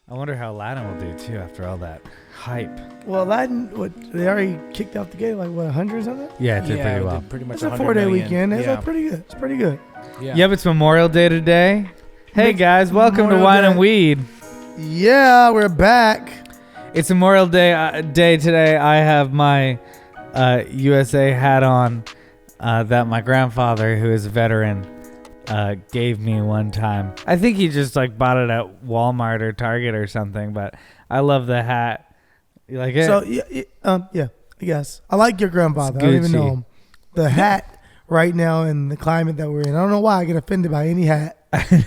I wonder how Aladdin will do too after all that hype. Well, Aladdin, they already kicked off the game, like, 100 or something? Yeah, it did pretty well. Pretty much It's a 4-day weekend. It's like pretty good. It's pretty good. Yeah. Yep, it's Memorial Day today. Hey guys, welcome to Memorial Wine Day. and Weed. Yeah, we're back. It's Memorial Day today. I have my USA hat on that my grandfather, who is a veteran, gave me one time. I think he just like bought it at Walmart or Target or something, but I love the hat. You like it? So, yeah, I guess. I like your grandfather. I don't even know him. The hat right now in the climate that we're in, I don't know why I get offended by any hat.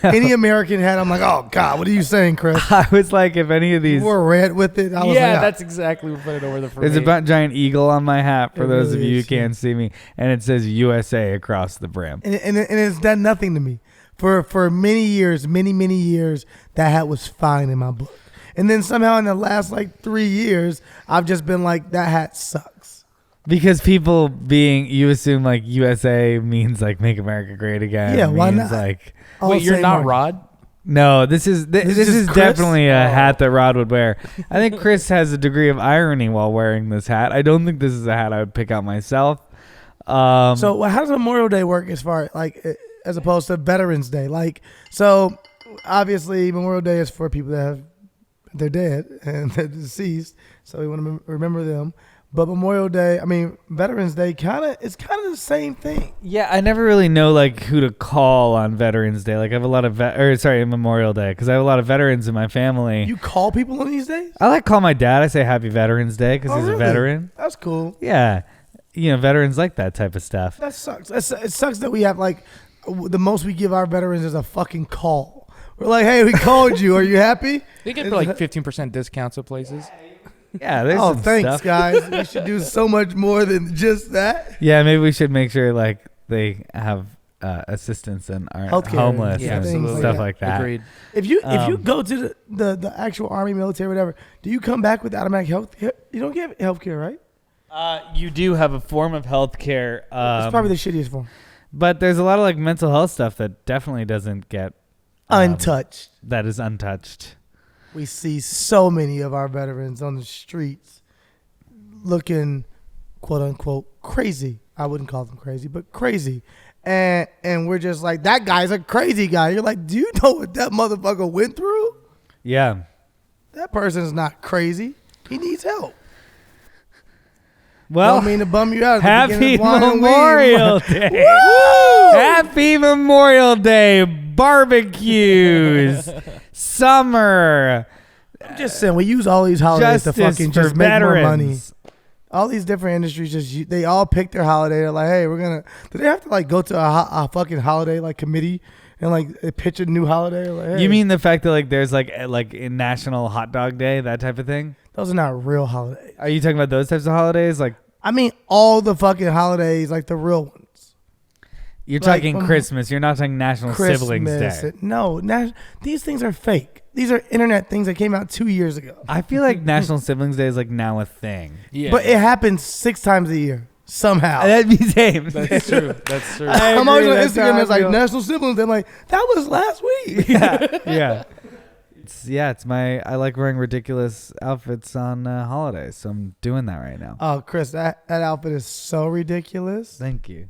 Any American hat, I'm like, oh, God, what are you saying, Chris? I was like, if any of these... You wore red with it. I was like, that's exactly what put it over the front. There's a giant eagle on my hat for those of you who is, can't see me, and it says USA across the brim. And it's done nothing to me. For many years, that hat was fine in my book. And then somehow in the last like 3 years, I've just been like, that hat sucks. Because people you assume like USA means like make America great again. Yeah, why means, not? Like, wait, you're not Rod? No, this is Chris? definitely a hat that Rod would wear. I think Chris has a degree of irony while wearing this hat. I don't think this is a hat I would pick out myself. So how does Memorial Day work as far like as opposed to Veterans Day? Like, so obviously Memorial Day is for people that they're dead and they're deceased, so we want to remember them. But Veterans Day it's kind of the same thing. Yeah, I never really know like who to call on Veterans Day. Like I have a lot of Memorial Day, because I have a lot of veterans in my family. You call people on these days? I like call my dad. I say Happy Veterans Day because he's really? a veteran. That's cool. Yeah, veterans like that type of stuff. That sucks. It sucks that we have like the most we give our veterans is a fucking call. We're like, hey, we called you. Are you happy? They get like 15% discounts at places. Yeah, there's oh, some thanks, stuff. guys. We should do so much more than just that. Yeah, maybe we should make sure like they have assistance and aren't Healthcare, homeless yeah, and absolutely. stuff like that. Agreed. If you go to the actual army, military, whatever, do you come back with automatic health? You don't get health care, right? You do have a form of health care. It's probably the shittiest form. But there's a lot of like mental health stuff that definitely doesn't get Untouched. That is untouched. We see so many of our veterans on the streets looking, quote unquote, crazy. I wouldn't call them crazy, but crazy. And we're just like, that guy's a crazy guy. You're like, do you know what that motherfucker went through? Yeah. That person's not crazy. He needs help. Well, don't mean to bum you out. Happy Memorial Day. Happy Memorial Day. Barbecues. Summer. I'm just saying, we use all these holidays to fucking just make more money. All these different industries, they all pick their holiday. They're like, hey, do they have to like go to a fucking holiday like committee and like pitch a new holiday? Like, hey. You mean the fact that like there's like a National Hot Dog Day, that type of thing? Those are not real holidays. Are you talking about those types of holidays? Like, I mean, all the fucking holidays, like the real ones. You're talking Christmas. You're not talking National Siblings Day. No, these things are fake. These are internet things that came out 2 years ago. I feel like National Siblings Day is like now a thing. Yeah, but it happens 6 times a year somehow. That'd be same. That's true. That's true. I'm always on Instagram and it's like National Siblings Day. I'm like, that was last week. Yeah. It's I like wearing ridiculous outfits on holidays, so I'm doing that right now. Oh, Chris, that outfit is so ridiculous. Thank you.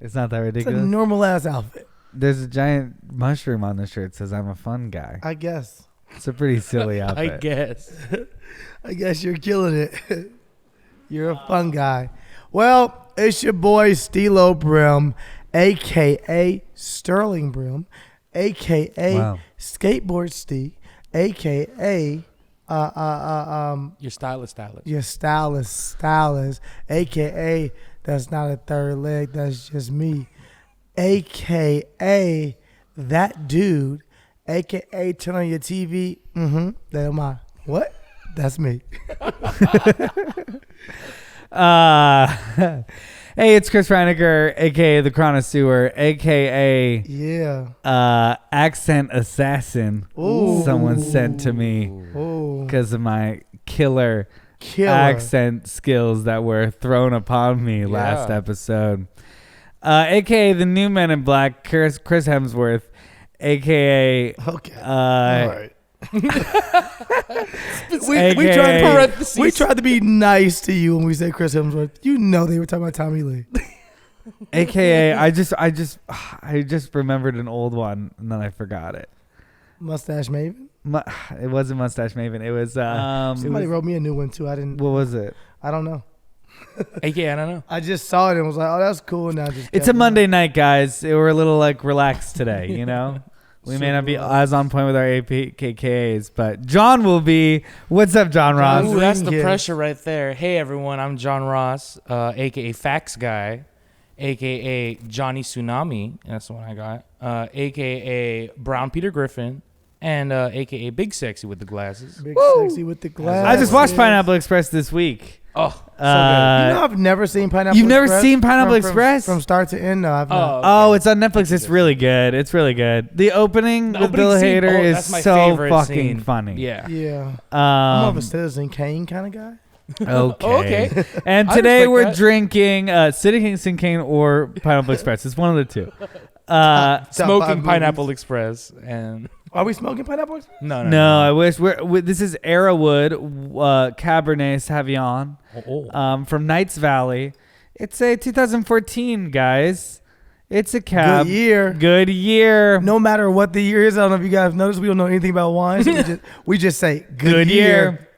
It's not that ridiculous. It's a normal ass outfit. There's a giant mushroom on the shirt that says I'm a fun guy. I guess. It's a pretty silly outfit. I guess you're killing it. You're a fun guy. Well, it's your boy Steelo Brim, a.k.a. Sterling Brim, a.k.a. Skateboard Steve, a.k.a. Your stylist. Your stylist, a.k.a. that's not a third leg, that's just me, a.k.a. that dude, a.k.a. turn on your TV, that am I. What? That's me. Hey, it's Chris Reinacher, a.k.a. the Chronosaur, a.k.a. Accent Assassin. Ooh. Someone sent to me because of my killer accent skills that were thrown upon me last episode. A.k.a. the new Men in Black, Chris Hemsworth, a.k.a. Okay. All right. we tried to be nice to you when we said Chris Hemsworth. You know they were talking about Tommy Lee. AKA, I just remembered an old one and then I forgot it. Mustache Maven? It wasn't Mustache Maven. It was somebody wrote me a new one too. I didn't. What was it? I don't know. AKA, I don't know. I just saw it and was like, oh, that's cool. And I just. It's a Monday night, guys. We're a little like relaxed today, you know. We may not be as on point with our APKKs, but John will be. What's up, John Ros? Ooh, that's the pressure right there. Hey, everyone. I'm John Ros, a.k.a. Fax Guy, a.k.a. Johnny Tsunami. That's the one I got. A.k.a. Brown Peter Griffin, and a.k.a. Big Sexy with the glasses. Big Sexy with the glasses. I just watched Pineapple Express this week. Oh, so good. I've never seen Pineapple You've Express. never seen Pineapple Express? From start to end? No, I've not. Okay. Oh, it's on Netflix. It's really good. It's really good. The opening with Bill Hader is so fucking funny. Yeah. Yeah. I'm more of a Citizen Kane kind of guy. Okay. And today we're drinking Citizen Kane or Pineapple Express. It's one of the two. Smoking Pineapple Express. And are we smoking Pineapple Express? No. I wish. This is Arrowwood Cabernet Sauvignon from Knights Valley. It's a 2014, guys. It's a cab. Good year. No matter what the year is, I don't know if you guys noticed, we don't know anything about wine. So we just say good year.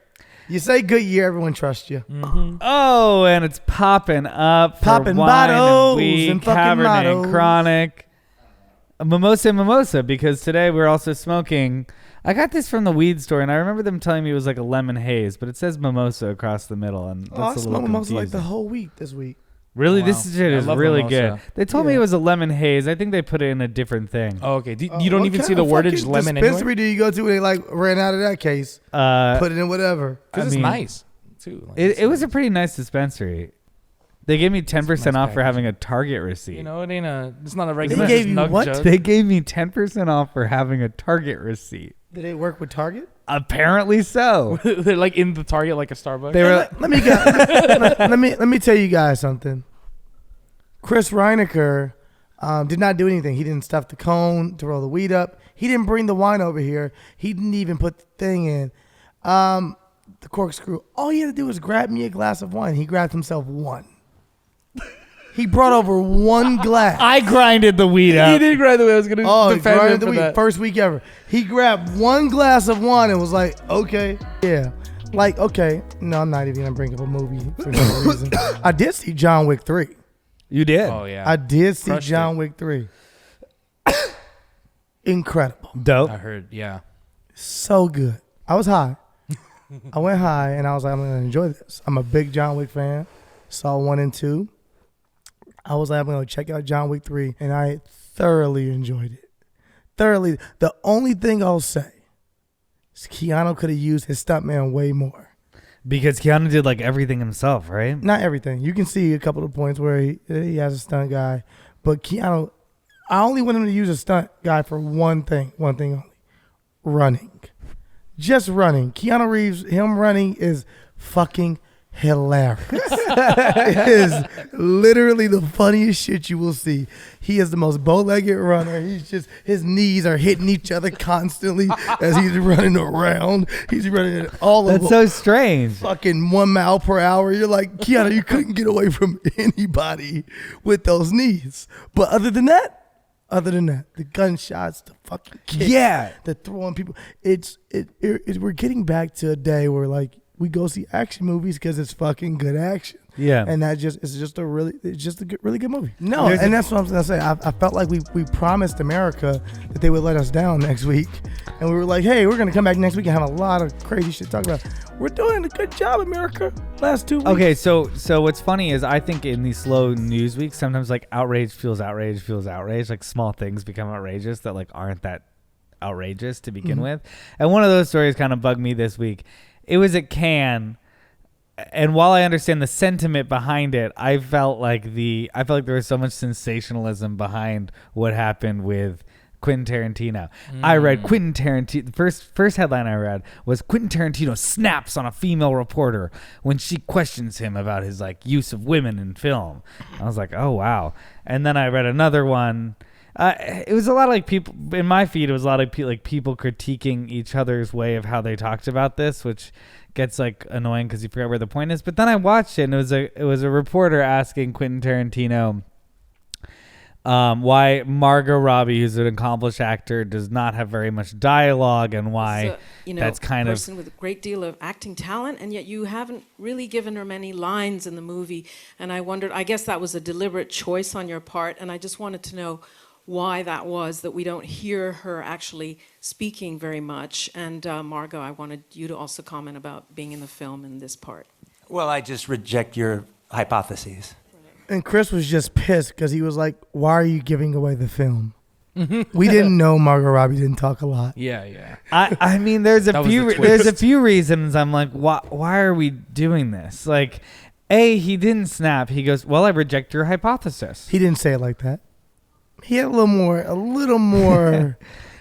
You say good year, everyone trusts you. Mm-hmm. Oh, and it's popping up. Popping bottles and fucking Cabernet bottles. Chronic. Mimosa, because today we're also smoking. I got this from the weed store, and I remember them telling me it was like a lemon haze, but it says Mimosa across the middle, and that's I a smoked little Mimosa confusing. like the whole week this week. Really, wow. This shit is really Mimosa. good. They told me it was a lemon haze. I think they put it in a different thing. Oh, okay. You don't even see the wordage lemon anywhere? Dispensary do you go to when they like ran out of that case? Put it in whatever. Because it's nice, too. Like, it was a pretty nice dispensary. They gave me 10% nice off for having a Target receipt. You know, it's not a regular. They gave you what? Jug. They gave me 10% off for having a Target receipt. Did they work with Target? Apparently so. They're like in the Target, like a Starbucks. They were. Let me tell you guys something. Chris Reinacher did not do anything. He didn't stuff the cone to roll the weed up. He didn't bring the wine over here. He didn't even put the thing in. The corkscrew. All he had to do was grab me a glass of wine. He grabbed himself one. He brought over one glass. I grinded the weed up. He did grind the weed. I was gonna he defend him grinded the for weed. that. First week ever. He grabbed one glass of wine and was like, okay, yeah. Like, okay. No, I'm not even going to bring up a movie for no reason. I did see John Wick 3. You did? Oh, yeah. I did see Crushed John it. Wick 3. Incredible. Dope. I heard, yeah. So good. I was high. I went high and I was like, I'm going to enjoy this. I'm a big John Wick fan. Saw 1 and 2. I was like, I'm going to check out John Wick 3. And I thoroughly enjoyed it. Thoroughly. The only thing I'll say is Keanu could have used his stuntman way more. Because Keanu did like everything himself, right? Not everything. You can see a couple of points where he has a stunt guy. But Keanu, I only want him to use a stunt guy for one thing only. Running. Just running. Keanu Reeves, him running is fucking hilarious. It is literally the funniest shit you will see. He is the most bow-legged runner. His knees are hitting each other constantly as he's running around. He's running at all of them. That's so strange. Fucking 1 mile per hour. You're like, Keanu, you couldn't get away from anybody with those knees. But other than that, the gunshots, the fucking kicks, the throwing people. We're getting back to a day where like we go see action movies because it's fucking good action. Yeah, and it's just a really good movie. No, and that's what I'm gonna say. I felt like we promised America that they would let us down next week, and we were like, hey, we're gonna come back next week and have a lot of crazy shit to talk about. We're doing a good job, America. Last 2 weeks. Okay, so what's funny is I think in these slow news weeks, sometimes like outrage feels outrage. Like small things become outrageous that like aren't that outrageous to begin with. And one of those stories kind of bugged me this week. It was at Cannes. And while I understand the sentiment behind it, I felt like there was so much sensationalism behind what happened with Quentin Tarantino. I read Quentin Tarantino. The first headline I read was Quentin Tarantino snaps on a female reporter when she questions him about his like use of women in film. I was like, oh wow. And then I read another one. It was a lot of like people in my feed. It was a lot of people critiquing each other's way of how they talked about this, which gets like annoying because you forget where the point is. But then I watched it, and it was a reporter asking Quentin Tarantino why Margot Robbie, who's an accomplished actor, does not have very much dialogue, and why that's kind of a person with a great deal of acting talent, and yet you haven't really given her many lines in the movie. And I wondered, I guess that was a deliberate choice on your part, and I just wanted to know why that was, that we don't hear her actually speaking very much. And Margot, I wanted you to also comment about being in the film in this part. Well, I just reject your hypotheses. And Chris was just pissed because he was like, why are you giving away the film? We didn't know Margot Robbie didn't talk a lot. Yeah. I mean, there's a few reasons I'm like, why are we doing this? Like, he didn't snap. He goes, well, I reject your hypothesis. He didn't say it like that. He had a little more.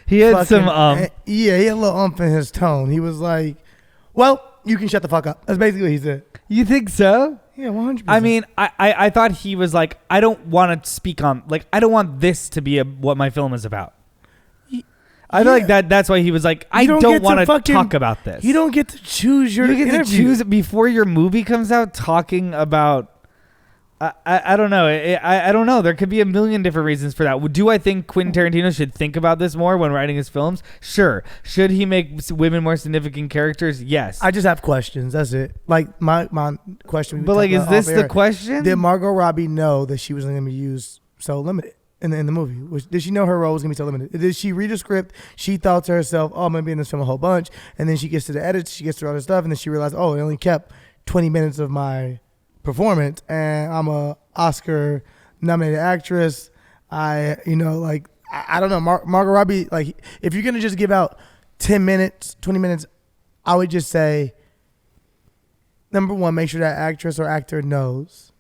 He had fucking, some he had a little in his tone. He was like, well, you can shut the fuck up. That's basically what he said. You think so? Yeah, 100%. I mean, I thought he was like, I don't want to speak on, like, I don't want this to be what my film is about. I feel like that's why he was like, I don't want to talk about this. You don't get to choose your You get interview. to choose it before your movie comes out talking about, I don't know. I don't know. There could be a million different reasons for that. Do I think Quentin Tarantino should think about this more when writing his films? Sure. Should he make women more significant characters? Yes. I just have questions. That's it. Like my question. But like, is this the question? Did Margot Robbie know that she was going to be used so limited in the movie? Did she know her role was going to be so limited? Did she read a script? She thought to herself, oh, I'm going to be in this film a whole bunch. And then she gets to the edits. She gets to all this stuff. And then she realized, oh, it only kept 20 minutes of my performance, and I'm a Oscar nominated actress. I don't know. Margot Robbie, like, if you're gonna just give out 10 minutes, 20 minutes, I would just say, number one, make sure that actress or actor knows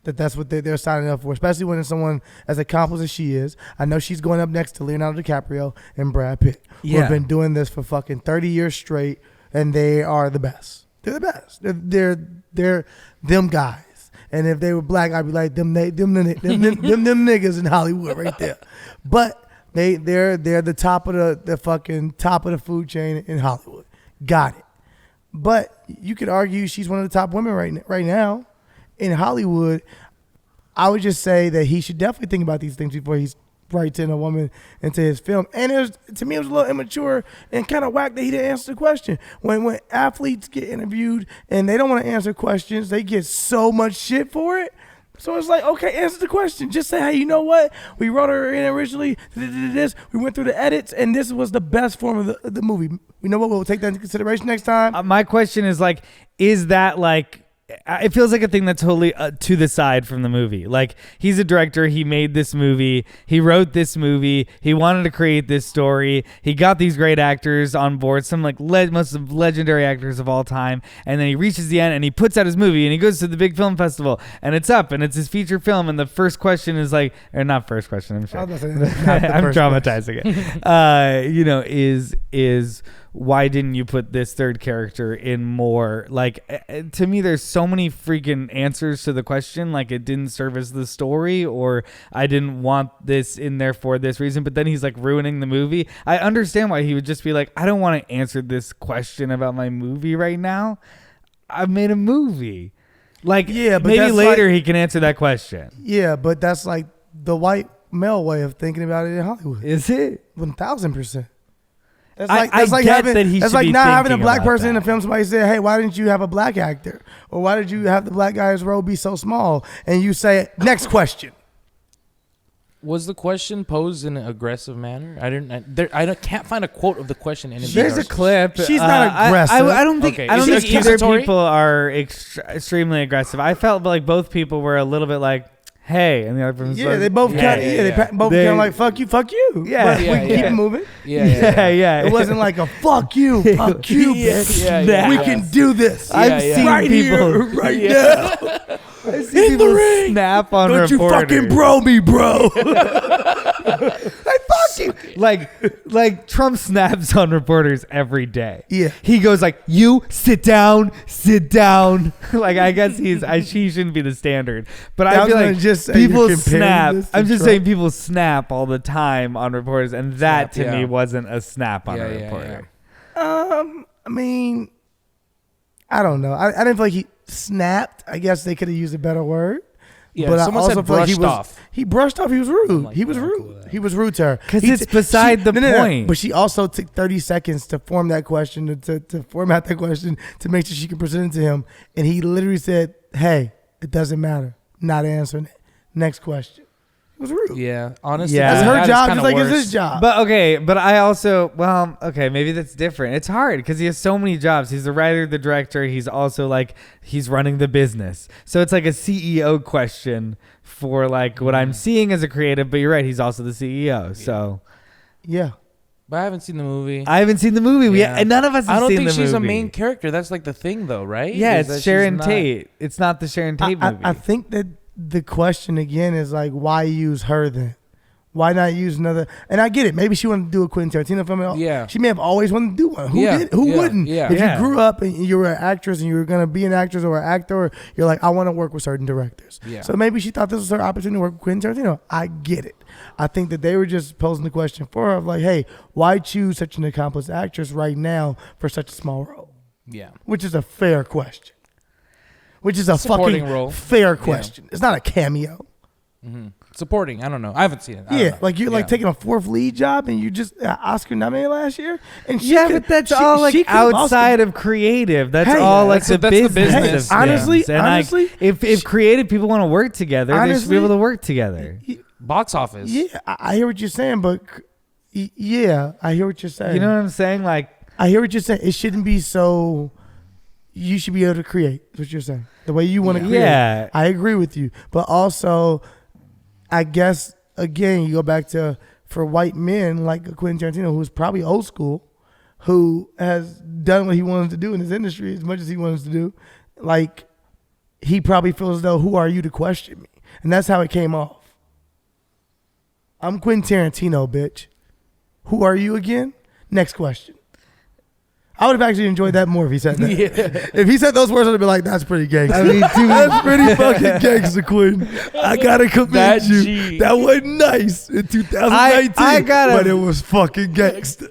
that that's what they're signing up for, especially when it's someone as accomplished as she is. I know she's going up next to Leonardo DiCaprio and Brad Pitt, who have been doing this for fucking 30 years straight, and they are the best. They're the best. They're them guys. And if they were black, I'd be like them niggas in Hollywood right there. But they're the top of the fucking top of the food chain in Hollywood. Got it. But you could argue she's one of the top women right now in Hollywood. I would just say that he should definitely think about these things before he's writes in a woman into his film. And to me, it was a little immature and kind of whack that he didn't answer the question. When athletes get interviewed and they don't want to answer questions, they get so much shit for it. So it's like, okay, answer the question. Just say, hey, you know what? We wrote her in originally. This. We went through the edits, and this was the best form of the movie. You know what? We'll take that into consideration next time. My question is like, is that like, it feels like a thing that's totally to the side from the movie. Like, he's a director. He made this movie. He wrote this movie. He wanted to create this story. He got these great actors on board, some like most legendary actors of all time. And then he reaches the end and he puts out his movie and he goes to the big film festival and it's up and it's his feature film. And the first question is like, or not first question, I'm sure. I'm dramatizing it. Is why didn't you put this third character in more? Like, to me, there's so many freaking answers to the question. Like, it didn't service the story, or I didn't want this in there for this reason. But then he's like ruining the movie. I understand why he would just be like, I don't want to answer this question about my movie right now. I've made a movie. Like, yeah, but maybe later he can answer that question. Yeah, but that's like the white male way of thinking about it in Hollywood. Is it? 1,000%. That's like not having a black person in the film. Somebody said, hey, why didn't you have a black actor? Or why did you have the black guy's role be so small? And you say, next question. Was the question posed in an aggressive manner? I can't find a quote of the question. There's a clip. She's not aggressive. I don't think either people are extremely aggressive. I felt like both people were a little bit like, hey, and the other person's like, they both kind of like, fuck you. Yeah, but we can keep it moving. Yeah. It wasn't like a fuck you, bitch. We can do this. I've seen right people here, right now. I've seen people snap on Don't reporters. you fucking bro me, bro. Hey, fuck like Trump snaps on reporters every day. Yeah. He goes like, "You sit down." Like, I guess she shouldn't be the standard, but I feel like people snap. I'm just saying people snap all the time on reporters, and that to me wasn't a snap on a reporter. I mean, I don't know. I didn't feel like he snapped. I guess they could have used a better word. Yeah, but someone I also said feel like brushed off. He brushed off. He was rude. Like, he was rude. He was rude to her. Because it's beside the point. But she also took 30 seconds to form that question, to format that question, to make sure she could present it to him. And he literally said, "Hey, it doesn't matter. Not answering it. Next question." It was rude. Yeah, honestly, That's her that job, is just like worse. it's his job. But I also, maybe that's different. It's hard because he has so many jobs. He's the writer, the director. He's also like, he's running the business. So it's like a CEO question for like what I'm seeing as a creative, but you're right. He's also the CEO. So yeah. But I haven't seen the movie. I haven't seen the movie. Yeah. And none of us have I don't seen think the she's a movie. main character. That's like the thing, though, right? Yeah, Is that it's she's Sharon not- Tate. It's not the Sharon Tate movie. I think that the question again is like, why use her then? Why not use another? And I get it. Maybe she wanted to do a Quentin Tarantino film. Yeah. She may have always wanted to do one. Who Yeah. did? Who Yeah. wouldn't? Yeah. If Yeah. you grew up and you were an actress and you were going to be an actress or an actor, you're like, I want to work with certain directors. Yeah. So maybe she thought this was her opportunity to work with Quentin Tarantino. I get it. I think that they were just posing the question for her of like, hey, why choose such an accomplished actress right now for such a small role? Yeah. Which is a fair question. Which is a Supporting fucking role. fair question. It's not a cameo. Supporting. I don't know. I haven't seen it. I don't Yeah, know. like you're like Yeah. taking a fourth lead job and you just Oscar nominated last year. And she Yeah, could- but that's she- all like she could've also- outside of creative. That's Hey, all like that's the the business. business. of Honestly, films. And honestly, like, if creative people want to work together, they should honestly, be able to work together. Box office. Yeah, I hear what you're saying, but yeah, I hear what you're saying. You know what I'm saying? Like, I hear what you're saying. It shouldn't be so. You should be able to create. Is what you're saying. The way you want to create. Yeah. I agree with you, but also, I guess again, you go back to for white men like Quentin Tarantino, who's probably old school, who has done what he wanted to do in his industry as much as he wants to do. Like, he probably feels as though, who are you to question me? And that's how it came off. I'm Quentin Tarantino, bitch. Who are you again? Next question. I would have actually enjoyed that more if he said that. If he said those words, I'd be like, that's pretty gangster. I mean, That's pretty fucking gangster, Quentin. I gotta commend That you. G. That wasn't nice in 2019, I gotta- but it was fucking gangster.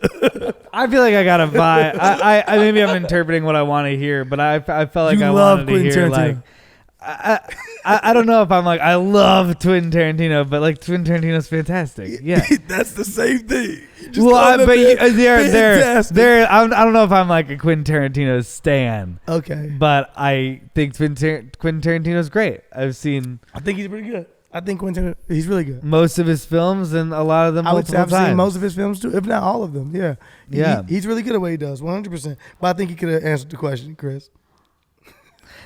I feel like I got a vibe. I maybe I'm interpreting what I want to hear, but I felt like You I love wanted to Quentin hear Tarantino. like. I don't know if I'm like, I love Quentin Tarantino, but like Quentin Tarantino's fantastic. Yeah. That's the same thing. You just Well, call him but fantastic. I don't know if I'm like a Quentin Tarantino stan, Okay. but I think Quentin Tarantino's great. I've seen I think he's pretty good. I think Quentin, he's really good. most of his films and a lot of them I would say multiple I've times. seen most of his films too, if not all of them. Yeah. Yeah. He's really good at what he does, 100%. But I think he could have answered the question, Chris.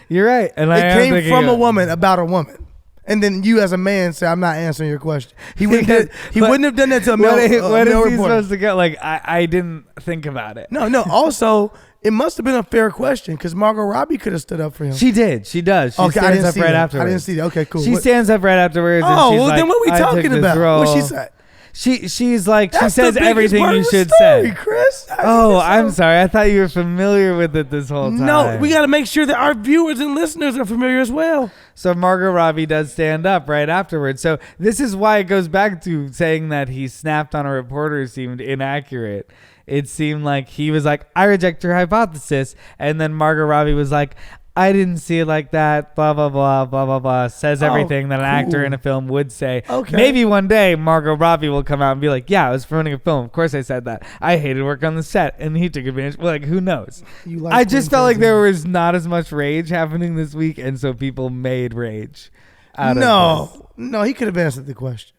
You're right, and I It am came thinking from a of- woman about a woman. And then you as a man say, I'm not answering your question. He wouldn't, he But wouldn't have done that to a male, What is male he reporter. supposed to go? Like, I didn't think about it. No. Also, it must have been a fair question because Margot Robbie could have stood up for him. She did. She does. She Okay, I stands didn't up see right that. afterwards. I didn't see that. Okay, cool. She What- stands up right afterwards. and Oh, she's well, like, then what are we "I took talking this about? role." What she said? She's like, she That's says the biggest everything part you of the should story, say. Chris. Oh, I'm sorry. I thought you were familiar with it this whole time. No, we got to make sure that our viewers and listeners are familiar as well. So Margot Robbie does stand up right afterwards. So this is why it goes back to saying that he snapped on a reporter seemed inaccurate. It seemed like he was like, I reject your hypothesis. And then Margot Robbie was like, I didn't see it like that, blah, blah, blah, blah, blah, blah. Says everything that an actor cool. in a film would say. Okay. Maybe one day Margot Robbie will come out and be like, yeah, I was promoting a film. Of course I said that. I hated work on the set. And he took advantage. Well, like, who knows? You like I just Quentin felt like there Tarantino. was not as much rage happening this week. And so people made rage out of this. No, he could have answered the question.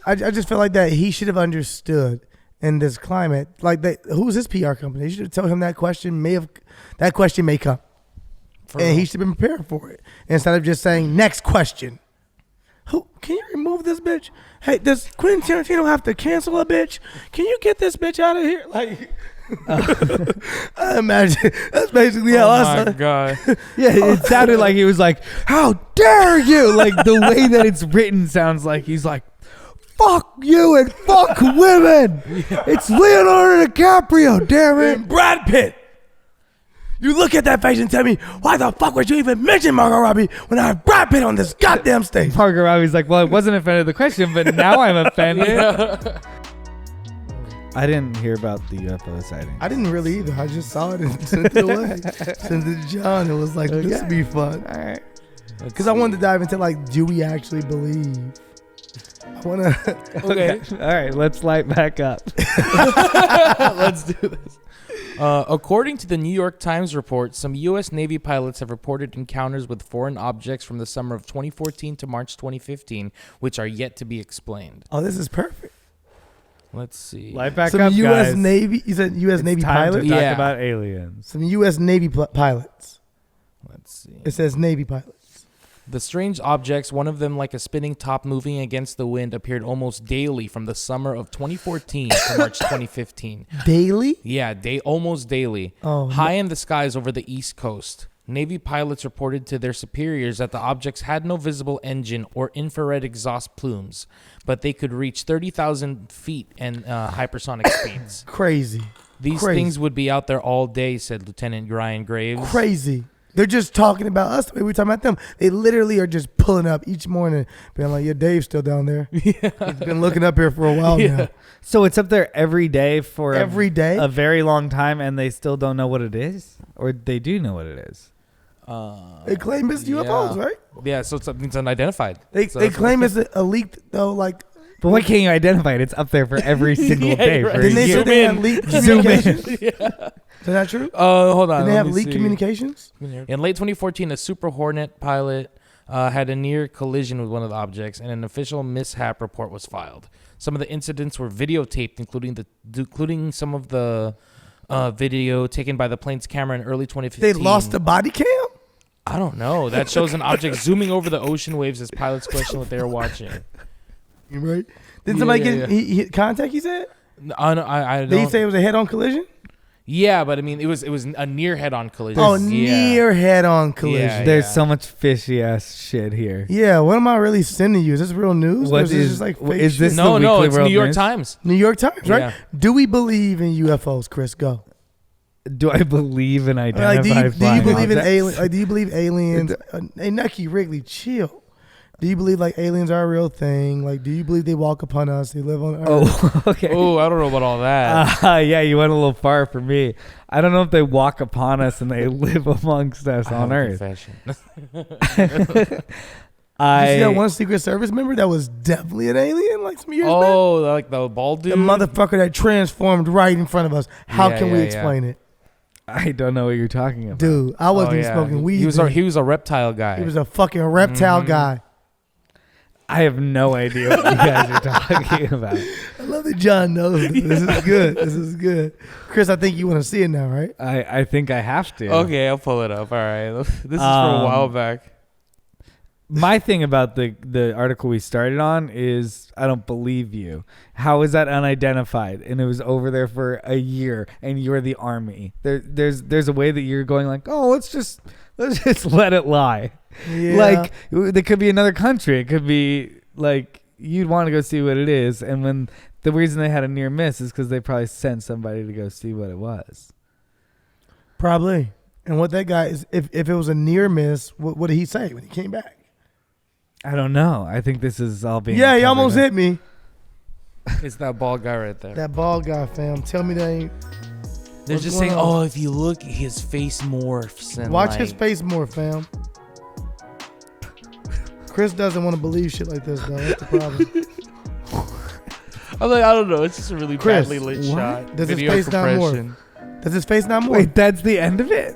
I just felt like that he should have understood in this climate. Like, who's his PR company? They should have told him that question may come. And he should have been prepared for it. Instead of just saying, next question. Who can you remove this bitch? Hey, does Quentin Tarantino have to cancel a bitch? Can you get this bitch out of here? Like, I imagine that's basically how I Oh my said. god. Yeah, it sounded like he was like, how dare you? Like the way that it's written sounds like he's like, fuck you and fuck women. It's Leonardo DiCaprio, damn it. And Brad Pitt. You look at that face and tell me, why the fuck would you even mention Margot Robbie when I have Brad Pitt on this goddamn stage? Margot Robbie's like, well, I wasn't offended of the question, but now I'm offended. I didn't hear about the UFO sighting. I didn't really either. I just saw it and sent it away. Sent it to John. It was like, this would be fun. All right. Because I wanted to dive into, like, do we actually believe? I want to. Okay. All right. Let's light back up. Let's do this. According to the New York Times report, some U.S. Navy pilots have reported encounters with foreign objects from the summer of 2014 to March 2015, which are yet to be explained. Oh, this is perfect. Let's see. Light back Some up, U.S. guys. Navy. You said U.S. Navy Time to pilots? talk Yeah. about aliens. Some U.S. Navy pilots. Let's see. It says Navy pilots. The strange objects, one of them like a spinning top moving against the wind, appeared almost daily from the summer of 2014 to March 2015. Daily? Yeah, almost daily. Oh, High in the skies over the East Coast. Navy pilots reported to their superiors that the objects had no visible engine or infrared exhaust plumes, but they could reach 30,000 feet and hypersonic speeds. Crazy. These things would be out there all day, said Lieutenant Ryan Graves. Crazy. They're just talking about us the way we're talking about them. They literally are just pulling up each morning, being like, yeah, Dave's still down there. Yeah. He's been looking up here for a while now. So it's up there every day for Every day? a very long time, and they still don't know what it is? Or they do know what it is? They claim it's UFOs, right? Yeah, so it's unidentified. They claim it's a leaked, though, like... But why can't you identify it? It's up there for every single day. right. For Didn't a they year. say they had leaked communications? Is that true? Hold on. Didn't they let have me leaked see. communications? In late 2014, a Super Hornet pilot had a near collision with one of the objects, and an official mishap report was filed. Some of the incidents were videotaped, including some of the video taken by the plane's camera in early 2015. They lost the body cam? I don't know. That shows an object zooming over the ocean waves as pilots question what they were watching. You right? Didn't somebody get he contact, he said? I don't. Did he say it was a head-on collision? Yeah, but I mean, it was a near head-on collision. Oh, Yeah. near head-on collision. Yeah. There's so much fishy ass shit here. Yeah, what am I really sending you? Is this real news? What or is this is- just like what fake is shit? this? No, the no, Weekly it's World New York News? Times. New York Times, right? Yeah. Do we believe in UFOs, Chris? Go. Do I believe in Like, identified do you flying believe in objects? aliens? Like, do you believe aliens? Hey, Nucky Wrigley, chill. Do you believe like aliens are a real thing? Like, do you believe they walk upon us? They live on Earth? Oh, okay. Oh, I don't know about all that. Yeah, you went a little far for me. I don't know if they walk upon us and they live amongst us I on have a Earth. confession. Did you see that one Secret Service member that was definitely an alien like some years back? Oh, like the bald dude? The motherfucker that transformed right in front of us. How Yeah, can we yeah, explain it? I don't know what you're talking about. Dude, I wasn't even smoking weed. He was then. he was a reptile guy. He was a fucking reptile guy. I have no idea what you guys are talking about. I love that John knows this. This is good. This is good. Chris, I think you want to see it now, right? I think I have to. Okay, I'll pull it up. All right. This is from a while back. My thing about the article we started on is I don't believe you. How is that unidentified? And it was over there for a year, and you're the army. There's a way that you're going like, oh, let's just let it lie. Yeah. Like there could be another country. It could be like you'd want to go see what it is, and when the reason they had a near miss is because they probably sent somebody to go see what it was. Probably. And what that guy is, if it was a near miss, what did he say when he came back? I don't know. I think this is all being. Yeah, he covered almost up. hit me. It's that bald guy right there. That bald guy, fam. Tell me that ain't. They're what's just going saying, on? oh, if you look, his face morphs. And Watch like, his face more, fam. Chris doesn't want to believe shit like this, though. That's the problem. I'm like, I don't know. It's just a really Chris, badly lit what? shot. Does his Video face not morph? compression. Does his face not more? Wait, that's the end of it?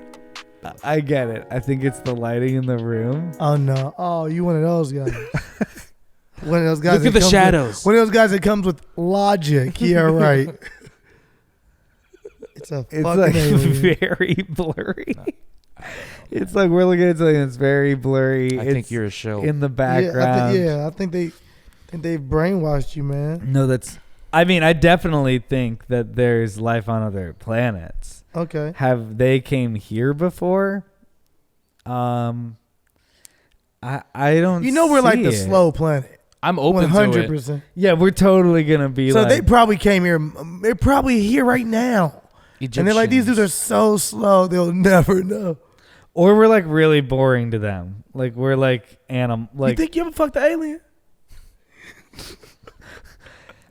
I get it. I think it's the lighting in the room. Oh no! Oh, you one of those guys. One of those guys. Look at that the comes shadows. One of those guys that comes with logic. Yeah, right. It's a It's fucking like alien. very blurry. It's like we're looking at something that's very blurry. I It's think you're a show. in the background. I think they've brainwashed you, man. No, that's. I mean, I definitely think that there's life on other planets. Okay. Have they came here before? I don't. You know we're like the see it. slow planet. I'm open to it. 100%. Yeah, we're totally gonna be. So like, they probably came here. They're probably here right now. And they're like, these dudes are so slow, they'll never know. or we're like really boring to them. Like we're like Like, you think you ever fucked the alien?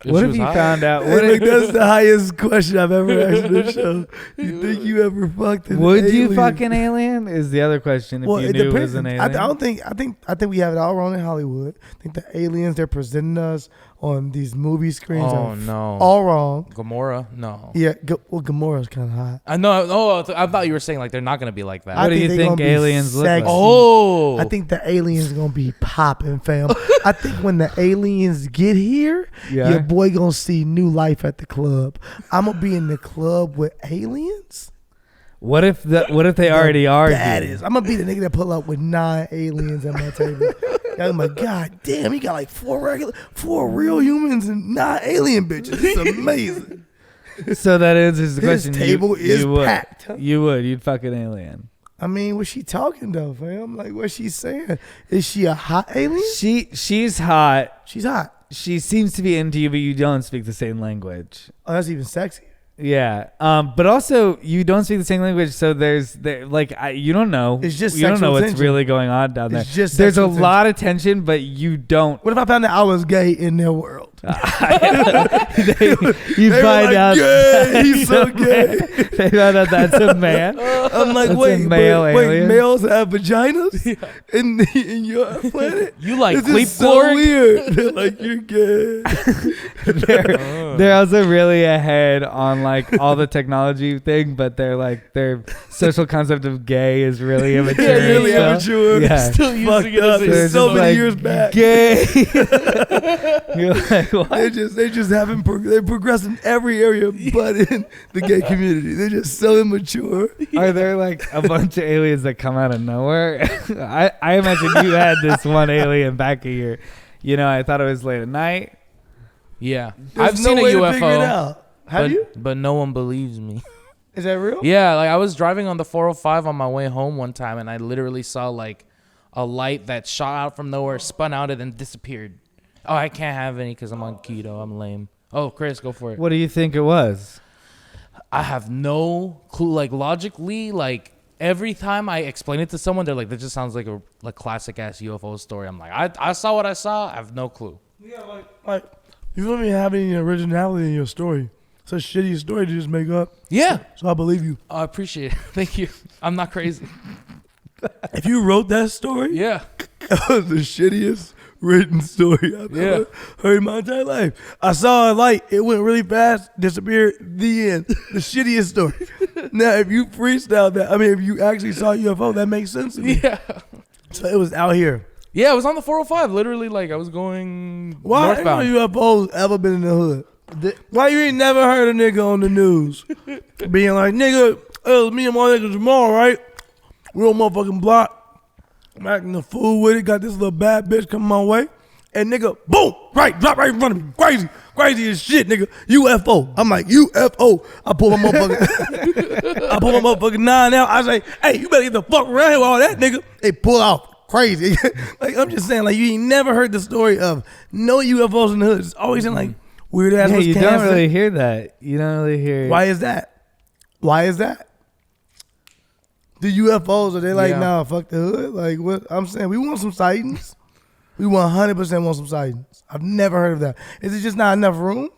what if you found out? Hey, look, that's the highest question I've ever asked in the show. You think you ever fucked an Would alien? you fuck an alien? Is the other question. If you knew it was an alien. I don't think. I think we have it all wrong in Hollywood. I think the aliens they're presenting us on these movie screens are all wrong. Gamora? No. Yeah, well, Gamora's kind of hot. I know. Oh, I thought you were saying like they're not gonna be like that. What do you think aliens look like? Oh, I think the aliens gonna be popping, fam. I think when the aliens get here, your boy gonna see new life at the club. I'm gonna be in the club with aliens. What if they already are? That is. I'm gonna be the nigga that pull up with 9 aliens at my table. I'm like, God damn, he got like 4 real humans and 9 alien bitches. It's amazing. So that answers the His question. table is packed. Huh? You'd fuck an alien. I mean, what's she talking though, fam? Like, what's she saying? Is she a hot alien? She's hot. She's hot. She seems to be into you, but you don't speak the same language. Oh, that's even sexy. Yeah. But also you don't speak the same language, so you don't know. It's just you don't know what's tension. really going on down there. It's just there's a tension. lot of tension, but you don't. What if I found out I was gay in their world? You They were find like, out yeah, he's so gay. they found out that's a man. I'm like, That's a wait, male wait, alien? males have vaginas in your planet? You like This Cleep is so weird. They're like, you're gay. They're also really ahead on like all the technology thing, but their social concept of gay is really immature. They're really and stuff. immature. Yeah. Still using it up. as They're a so just many like, years back. Gay. You're like, what? They just haven't. They progress in every area, but in the gay community, they're just so immature. Are there like a bunch of aliens that come out of nowhere? I imagine you had this one alien back a year. I thought it was late at night. Yeah, There's I've no seen a way to figure it UFO. out. Have you? But no one believes me. Is that real? Yeah, like I was driving on the 405 on my way home one time, and I literally saw like a light that shot out from nowhere, spun out, and then disappeared. Oh, I can't have any because I'm on keto. I'm lame. Oh, Chris, go for it. What do you think it was? I have no clue. Like logically, like every time I explain it to someone, they're like, "That just sounds like a classic ass UFO story." I'm like, I saw what I saw. I have no clue. Yeah, like you don't even have any originality in your story. It's a shitty story to just make up. Yeah. So I believe you. I appreciate it. Thank you. I'm not crazy. If you wrote that story, Yeah. that was the shittiest written story I've ever heard in my entire life. I saw a light. It went really fast, disappeared, the end. The shittiest story. Now, if you freestyle that, if you actually saw a UFO, that makes sense to me. Yeah. So it was out here. Yeah, it was on the 405. Literally, like I was going Why northbound. ain't no UFOs ever been in the hood? Why you ain't never heard a nigga on the news being like, nigga, it was me and my niggas tomorrow, right? We on motherfucking block. I'm acting the fool with it. Got this little bad bitch coming my way. And nigga, boom, drop right in front of me. Crazy as shit, nigga. UFO. I'm like, UFO. I pull my motherfucking 9 out. I say, hey, you better get the fuck around here with all that, nigga. They pull off. Crazy. Like, I'm just saying, like, you ain't never heard the story of no UFOs in the hood. It's always in, like, weird ass Yeah, you Wisconsin. don't really hear that. You don't really hear. Why is that? The UFOs, are they like, nah, fuck the hood? Like, what I'm saying, we want some sightings. We 100% want some sightings. I've never heard of that. Is it just not enough room?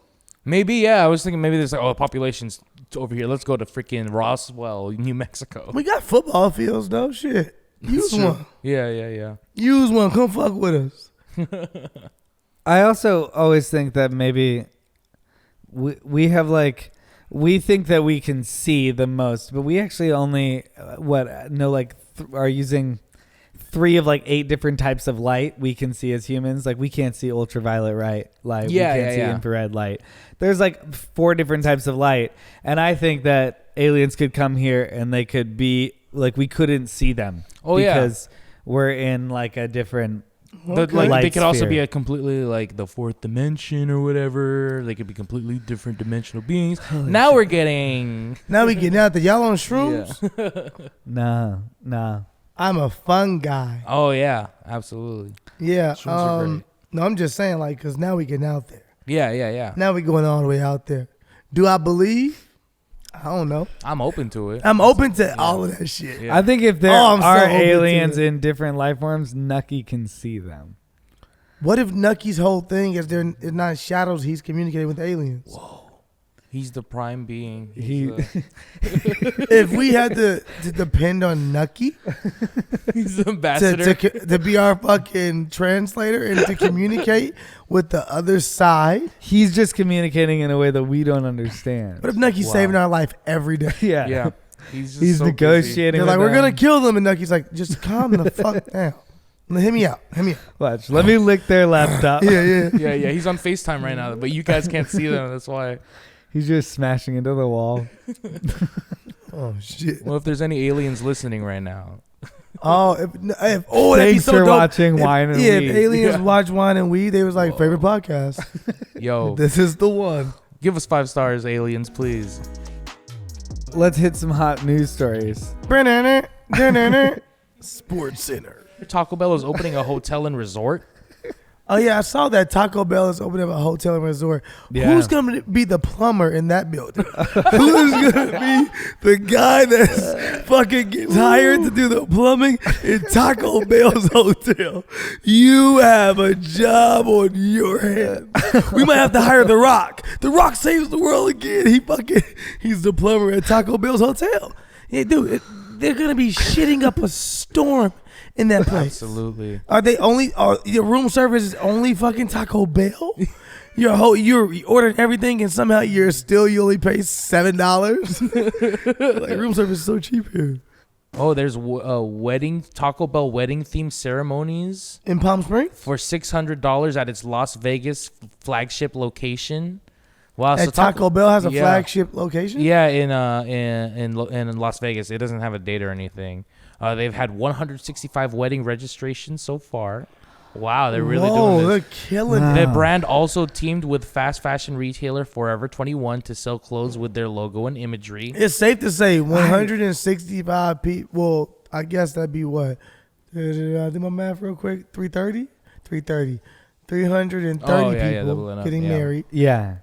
Maybe, yeah. I was thinking maybe there's like, the population's over here. Let's go to freaking Roswell, New Mexico. We got football fields, though. Shit. Use one. Yeah. Use one. Come fuck with us. I also always think that maybe we have like, we think that we can see the most, but we actually only are using 3 of like 8 different types of light we can see as humans. Like we can't see ultraviolet light. Yeah, we can't see infrared light. There's like 4 different types of light, and I think that aliens could come here and they could be like, we couldn't see them. Because we're in like a different they could also sphere. be a completely like the 4th dimension or whatever. They could be completely different dimensional beings. Now we're getting Now we getting out there. Y'all on shrooms? Nah. I'm a fun guy. Oh yeah, absolutely. Yeah. Shrooms are great. No, I'm just saying, like, because now we getting out there. Yeah. Now we going all the way out there. Do I believe? I don't know. I'm open to it. I'm open to all of that shit. Yeah. I think if there I'm so are open to aliens it. in different life forms, Nucky can see them. What if Nucky's whole thing is they're not shadows? He's communicating with aliens. Whoa. He's the prime being. If we had to depend on Nucky He's the ambassador. to be our fucking translator and to communicate with the other side. He's just communicating in a way that we don't understand. What if Nucky's saving our life every day? Yeah. Yeah. He's He's so negotiating. They're with like, we're them. gonna kill them, and Nucky's like, just calm the fuck down. Hit me out. Watch. Let me lick their laptop. Yeah. Yeah. He's on FaceTime right now, but you guys can't see them. That's why. He's just smashing into the wall. Oh shit. Well, if there's any aliens listening right now, Oh, that'd be Thanks so for dope. watching Wine and Yeah, Weed. if aliens watch Wine and Weed, they was like, favorite podcast. yo, This is the one. give us 5 stars, aliens, please. Let's hit some hot news stories. Sports Center. Taco Bell is opening a hotel and resort. Oh yeah, I saw that Taco Bell is opening up a hotel and resort. Yeah. Who's gonna be the plumber in that building? Who's gonna be the guy that's fucking gets hired to do the plumbing in Taco Bell's hotel? You have a job on your hands. We might have to hire The Rock. The Rock saves the world again. He's the plumber at Taco Bell's hotel. Yeah, dude, they're gonna be shitting up a storm in that place. Absolutely. Are your room service is only fucking Taco Bell? You're ordering everything and somehow you only pay $7. Like room service is so cheap here. Oh, there's Taco Bell wedding themed ceremonies In Palm Springs? for $600 at its Las Vegas flagship location. Wow, At Taco Bell has a yeah. flagship location? Yeah, in Las Vegas. It doesn't have a date or anything. They've had 165 wedding registrations so far. Wow, they're really doing this. They're killing Wow. it. The brand also teamed with fast fashion retailer Forever 21 to sell clothes with their logo and imagery. It's safe to say 165 people. Well, I guess that'd be what? Do my math real quick. 330? 330. 330 people getting married. Yeah.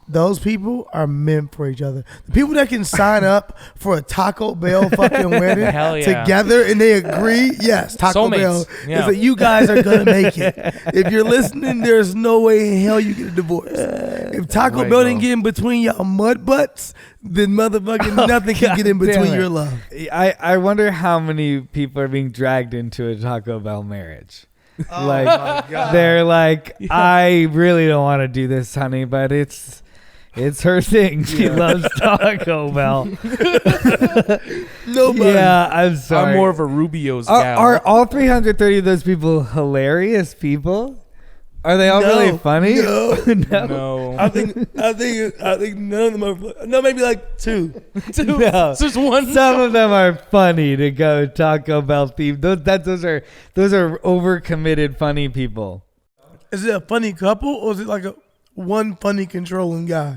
Those people are meant for each other. The people that can sign up for a Taco Bell fucking wedding Hell yeah. together and they agree, yes, Taco Soulmates. Bell Yeah. is that you guys are gonna make it. If you're listening, there's no way in hell you get a divorce. If Taco Right, Bell bro. didn't get in between y'all mud butts, then motherfucking nothing can get in God damn between it. your love. I wonder how many people are being dragged into a Taco Bell marriage. Like they're like, I really don't want to do this, honey, but it's her thing. She loves Taco Bell. Nobody. Yeah, I'm sorry. I'm more of a Rubio's gal. Are all 330 of those people hilarious people? Are they all really funny? No. No. I think none of them are. No, maybe like two. No. It's just one. Some of them are funny to go Taco Bell themed. Those are overcommitted funny people. Is it a funny couple or is it like one funny controlling guy?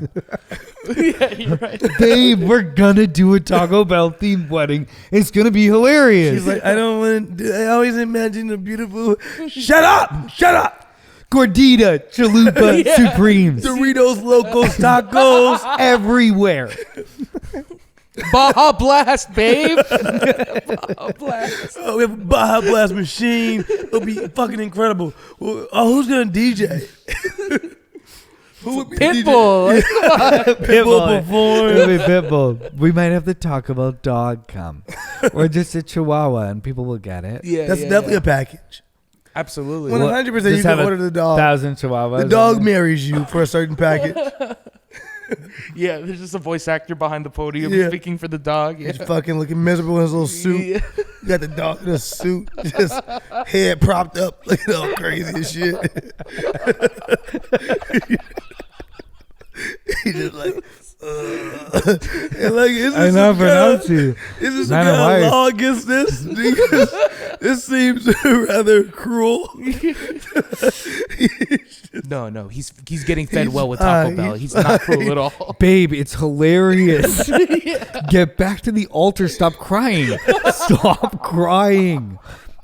Yeah, you're right. Babe, we're gonna do a Taco Bell themed wedding. It's gonna be hilarious. He's like, I don't want to. I always imagine a beautiful. Shut up! Gordita, Chalupa, Yeah. Supremes, Doritos, Locos, tacos. everywhere. Baja Blast, babe. Baja Blast. Oh, we have a Baja Blast machine. It'll be fucking incredible. Who's gonna DJ? Who would be Pitbull. Pitbull perform. It'll be Pitbull. We might have the Taco Bell dog come, or just a Chihuahua, and people will get it. Yeah, That's definitely a package. Absolutely. 100% you Just can have order the dog. 1,000 Chihuahuas. The dog marries you for a certain package. Yeah, there's just a voice actor behind the podium Yeah. speaking for the dog. He's fucking looking miserable in his little suit. Yeah. You got the dog in a suit, just head propped up, looking all crazy and shit. He just like, and like, is I this know, some pronounce kind you. of, is this some None of kind of ours. law against this? Because this seems rather cruel. No, he's getting fed well with Taco Bell. He's not cruel at all. Babe, it's hilarious. Get back to the altar. Stop crying. Stop crying.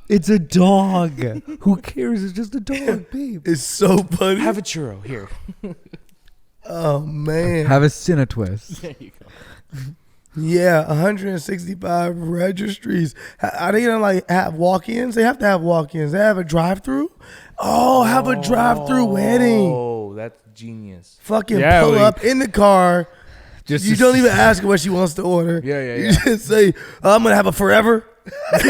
It's a dog. Who cares? It's just a dog, babe. It's so funny. Have a churro here. Oh man. Have a Cine Twist. There you go. Yeah, 165 registries. Are they gonna like have walk-ins? They have to have walk-ins. They have a drive-through. Oh, have a drive-through wedding. Oh, that's genius. Fucking Yeah, pull up in the car. Just You don't even ask her what she wants to order. Yeah. You just say, I'm gonna have a forever. I'm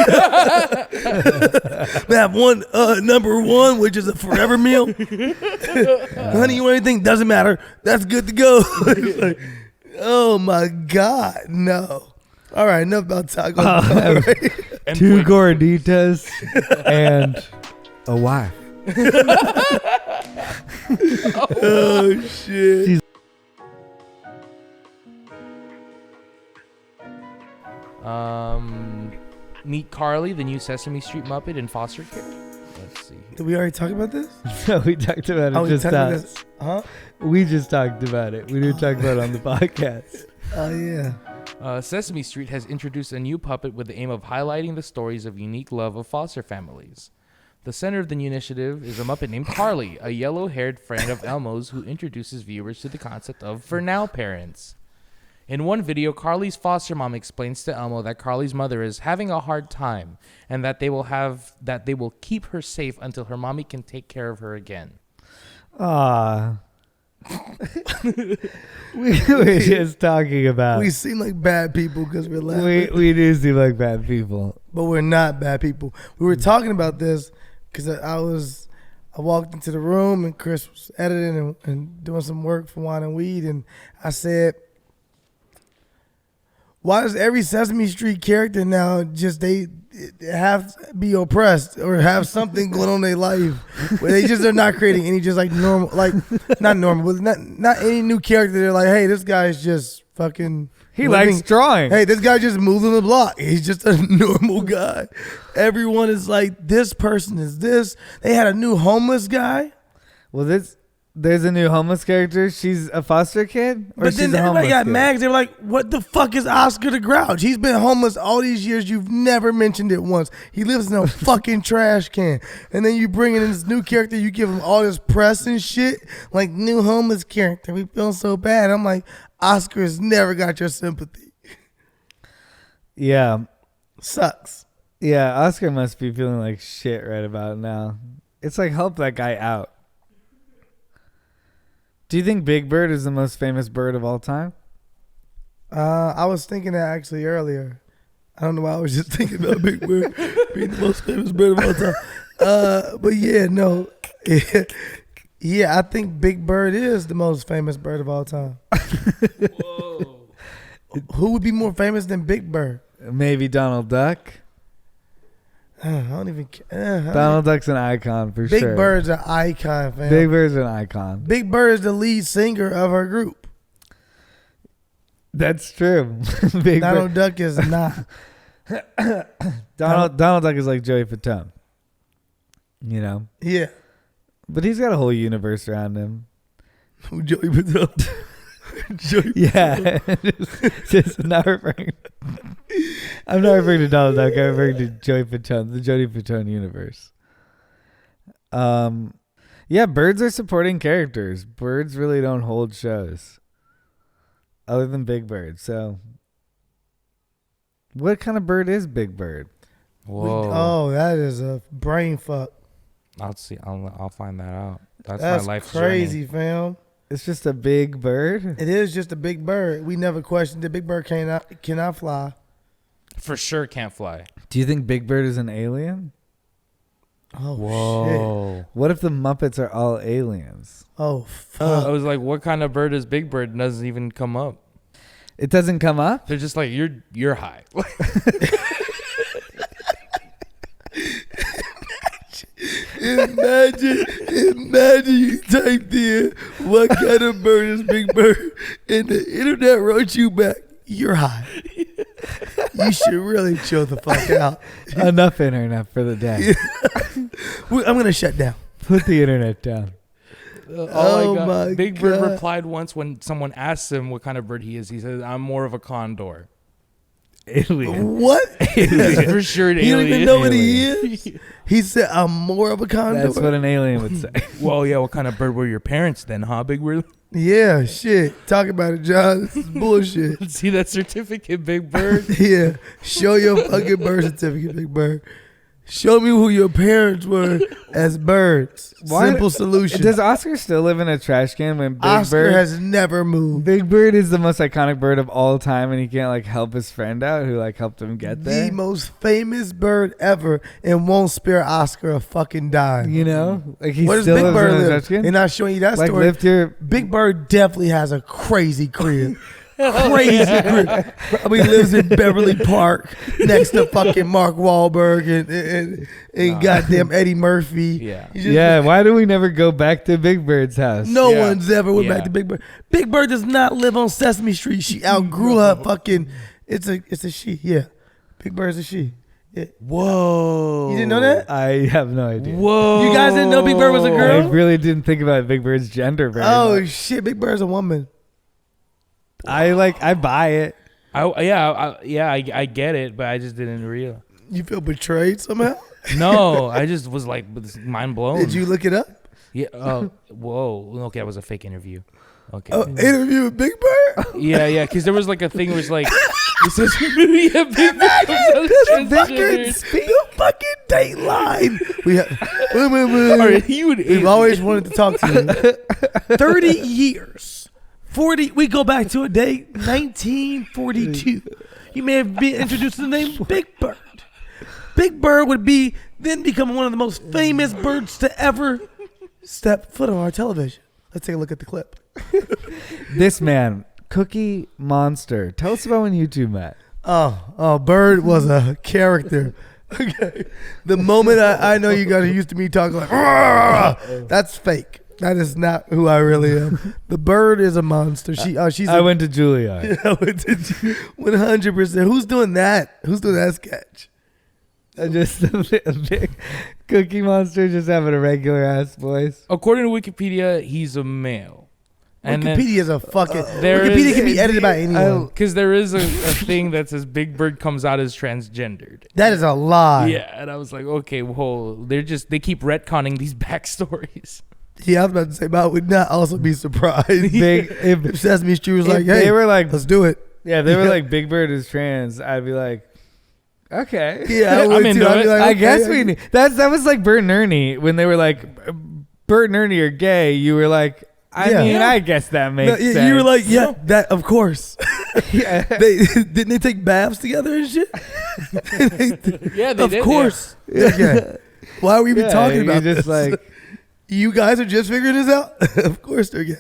gonna have one number one, which is a forever meal. Honey, you want anything? Doesn't matter. That's good to go. It's like, oh my God, no. All right, enough about taco. And 2 gorditas and a wife. Oh shit. Meet Carly, the new Sesame Street Muppet in foster care. Let's see. Did we already talk about this? No, we talked about it Oh, we just talked about now. this. Huh? We just talked about it. We didn't talk about it on the podcast. Oh yeah. Sesame Street has introduced a new puppet with the aim of highlighting the stories of unique love of foster families. The center of the new initiative is a Muppet named Carly, a yellow-haired friend of Elmo's who introduces viewers to the concept of for now parents. In one video, Carly's foster mom explains to Elmo that Carly's mother is having a hard time and that they will keep her safe until her mommy can take care of her again. Ah. we were just talking about. We seem like bad people because we're laughing. We do seem like bad people. But we're not bad people. We were talking about this because I walked into the room and Chris was editing and doing some work for Wine and Weed, and I said, why does every Sesame Street character now just they have to be oppressed or have something going on in their life where they just are not creating any just like normal, like not normal, but not any new character. They're like, hey, this guy's just fucking. He likes drawing. Hey, this guy just moving the block. He's just a normal guy. Everyone is like, this person is this. They had a new homeless guy. Well, there's a new homeless character. She's a foster kid? Or But she's then a everybody homeless got kid? mad 'cause they were like, what the fuck is Oscar the Grouch? He's been homeless all these years. You've never mentioned it once. He lives in a fucking trash can. And then you bring in this new character. You give him all this press and shit. Like, new homeless character. We feel so bad. I'm like, Oscar has never got your sympathy. Yeah. Sucks. Yeah, Oscar must be feeling like shit right about now. It's like, help that guy out. Do you think Big Bird is the most famous bird of all time? I was thinking that actually earlier. I don't know why I was just thinking about Big Bird being the most famous bird of all time. But yeah, no. Yeah, I think Big Bird is the most famous bird of all time. Whoa. Who would be more famous than Big Bird? Maybe Donald Duck. I don't even care. Donald Duck's an icon for Big sure. Bird's an icon, fam. Big Bird's an icon. Big Bird is the lead singer of her group. That's true. Big Donald Bird. Duck is not. Donald Duck is like Joey Fatone. You know? Yeah. But he's got a whole universe around him. Joey Patel. Joey Yeah. just not referring. I'm not referring to Donald Duck. I'm referring to Joey Fatone, the Joey Fatone universe. Yeah, birds are supporting characters. Birds really don't hold shows, other than Big Bird. So, what kind of bird is Big Bird? Whoa. Oh, that is a brain fuck. I'll see. I'll find that out. That's That's my life's crazy, journey. fam. It's just a big bird. It is just a big bird. We never questioned that Big Bird cannot fly. For sure can't fly. Do you think Big Bird is an alien? Oh, shit. Whoa. What if the Muppets are all aliens? Oh, fuck. I was like, what kind of bird is Big Bird? Doesn't even come up. It doesn't come up? They're just like, you're high. Imagine you typed in what kind of bird is Big Bird, and the internet wrote you back, you're high. You should really chill the fuck out. Enough internet for the day. I'm going to shut down. Put the internet down. Oh my Big Bird God. replied once when someone asked him what kind of bird he is. He says, I'm more of a condor. Alien. What? He's for sure an You don't alien. even know what he is? He said, I'm more of a condor. That's what an alien would say. Well, yeah. What kind of bird were your parents then, huh, Big Bird? Yeah, shit. Talk about it, John. This is bullshit. See that certificate, Big Bird? Yeah. Show your fucking birth certificate, Big Bird. Show me who your parents were as birds. Why- Simple solution. Does Oscar still live in a trash can when Big Oscar Bird has never moved. Big Bird is the most iconic bird of all time, and he can't like help his friend out who like helped him get there. The most famous bird ever, and won't spare Oscar a fucking dime. You know, like he Where does still Big lives Bird in a live? trash can. They're not showing you that Like story. lift your Big Bird definitely has a crazy crib. Crazy crib. Probably lives in Beverly Park next to fucking Mark Wahlberg and goddamn Eddie Murphy. Yeah. He just- yeah. Why do we never go back to Big Bird's house? No Yeah. one's ever went back Yeah. to Big Bird. Big Bird does not live on Sesame Street. She outgrew her fucking. It's a she. Yeah, Big Bird's a she. Yeah. Whoa. You didn't know that? I have no idea. Whoa. You guys didn't know Big Bird was a I girl? really didn't think about Big Bird's gender very Oh much. shit! Big Bird's a woman. I buy it. I get it, but I just didn't realize. You feel betrayed somehow? No, I just was like mind blown. Did you look it up? Yeah. Oh, whoa. Okay, that was a fake interview. Okay. Oh, interview with Big Bird? Yeah. Because there was like a thing where it's like, it says, yeah, Big Bird comes out The fucking Dateline. We have. All right, you would. We've always wanted to talk to you. 30 years. 40. We go back to a date, 1942. You may have been introduced to the name Big Bird. Big Bird would then become one of the most famous birds to ever step foot on our television. Let's take a look at the clip. This man, Cookie Monster. Tell us about when you two met. Oh, Bird was a character. Okay. The moment I know you got used to me talking like, "Argh!" That's fake. That is not who I really am. The Bird is a monster. She's. I went to Juilliard. 100%. Who's doing that? Who's doing that sketch? Just a big Cookie Monster just having a regular ass voice. According to Wikipedia, he's a male. And Wikipedia is a fucking. there Wikipedia is- can be edited by anyone. because there is a thing that says Big Bird comes out as transgendered. That is a lie. Yeah, and I was like, okay, whoa, they keep retconning these backstories. Yeah, I was about to say, but I would not also be surprised if Sesame Street was if like, they hey, were like, let's do it. yeah, they were like, Big Bird is trans. I'd be like, okay. Yeah, I would I'm too. into I'd be it. like, I okay, guess we knew. That was like Bert and Ernie when they were like, Bert and Ernie are gay. You were like, I Yeah. mean, Yeah. I guess that No, makes sense. you were like, yeah, that of course. yeah. Didn't they take baths together and shit? Yeah, they Of did. course. Okay. Why are we even Yeah, talking you're about just this? like, You guys are just figuring this out? Of course they're gay.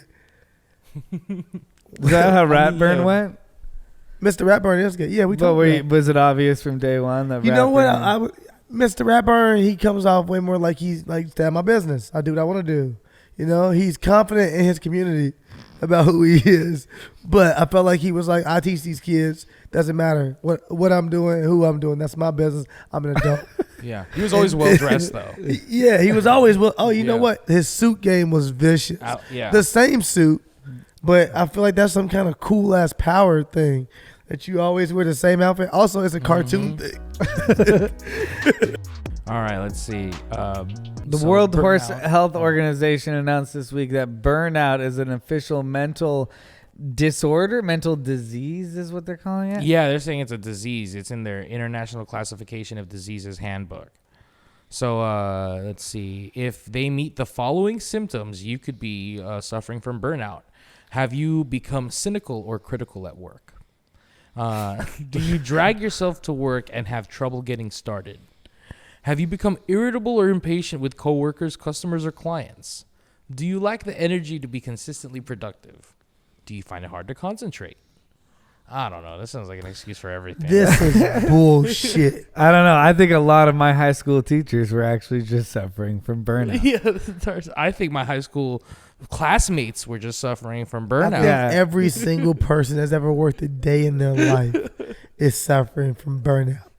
is that how Ratburn Yeah. went? Mr. Ratburn is gay. Yeah, we But talked about it. was it obvious from day one that You know what? Ratburn- Mr. Ratburn, he comes off way more like he's like, stay out my business. I do what I want to do. You know, he's confident in his community about who he is. But I felt like he was like, I teach these kids. Doesn't matter what I'm doing, who I'm doing. That's my business. I'm an adult. Yeah, he was always well dressed though. Yeah, he was always well. Oh, you know Yeah. what? His suit game was vicious. Yeah. The same suit, but I feel like that's some kind of cool ass power thing that you always wear the same outfit. Also, it's a cartoon thing. All right, let's see. The So World Horse burnout. Health Organization announced this week that burnout is an official mental disorder, mental disease is what they're calling it. Yeah, they're saying it's a disease. It's in their International Classification of Diseases Handbook. So let's see. If they meet the following symptoms, you could be suffering from burnout. Have you become cynical or critical at work? Do you drag yourself to work and have trouble getting started? Have you become irritable or impatient with coworkers, customers, or clients? Do you lack the energy to be consistently productive? Do you find it hard to concentrate? I don't know. This sounds like an excuse for everything. This is bullshit. I don't know. I think a lot of my high school teachers were actually just suffering from burnout. Yeah, I think my high school classmates were just suffering from I burnout. think Yeah. every single person that's ever worked a day in their life is suffering from burnout.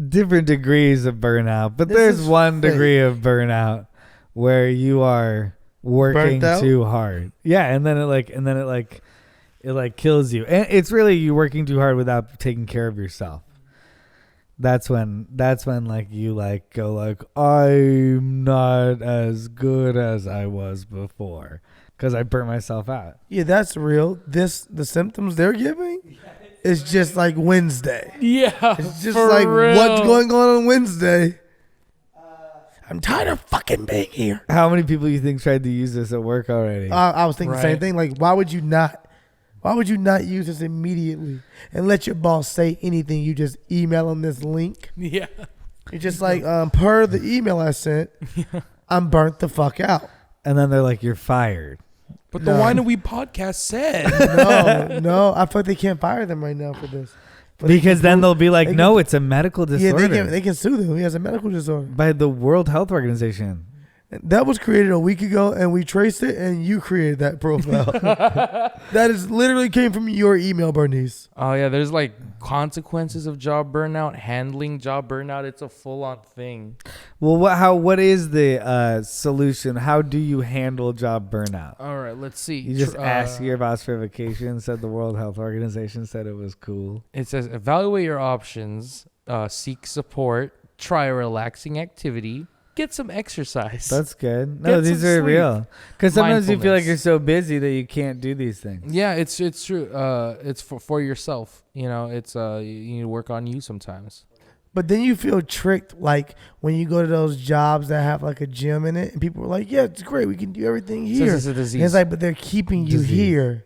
Different degrees of burnout, but This there's is one fake. degree of burnout where you are working Burnt out? too hard. Yeah, and then it It like kills you. And it's really you working too hard without taking care of yourself. That's when like you like go like, I'm not as good as I was before because I burnt myself out. Yeah, that's real. The symptoms they're giving is just like Wednesday. Yeah, It's just like what's going on Wednesday. I'm tired of fucking being here. How many people you think tried to use this at work already? I was thinking the same thing. Like, why would you not use this immediately and let your boss say anything? You just email them this link. Yeah. You're just like, per the email I sent, I'm burnt the fuck out. And then they're like, you're fired. But the Wine and Weed podcast said. No, I feel like they can't fire them right now for this. But Because then they'll be like, no, it's a medical disorder. Yeah, they can sue them. He has a medical disorder. By the World Health Organization. That was created a week ago, and we traced it, and you created that profile. That is literally came from your email, Bernice. Oh, yeah. There's like consequences of job burnout, handling job burnout. It's a full-on thing. Well, what is the solution? How do you handle job burnout? All right, let's see. You just ask your boss for vacation, said the World Health Organization said it was cool. It says, evaluate your options, seek support, try a relaxing activity, get some exercise. That's good. No, Get these some are sleep. real. Because sometimes you feel like Mindfulness. you're so busy that you can't do these things. Yeah, it's true. It's for yourself. You know, it's you need to work on you sometimes. But then you feel tricked, like when you go to those jobs that have like a gym in it, and people are like, "Yeah, it's great. We can do everything here." Says it's a disease. And it's like, but they're keeping you here.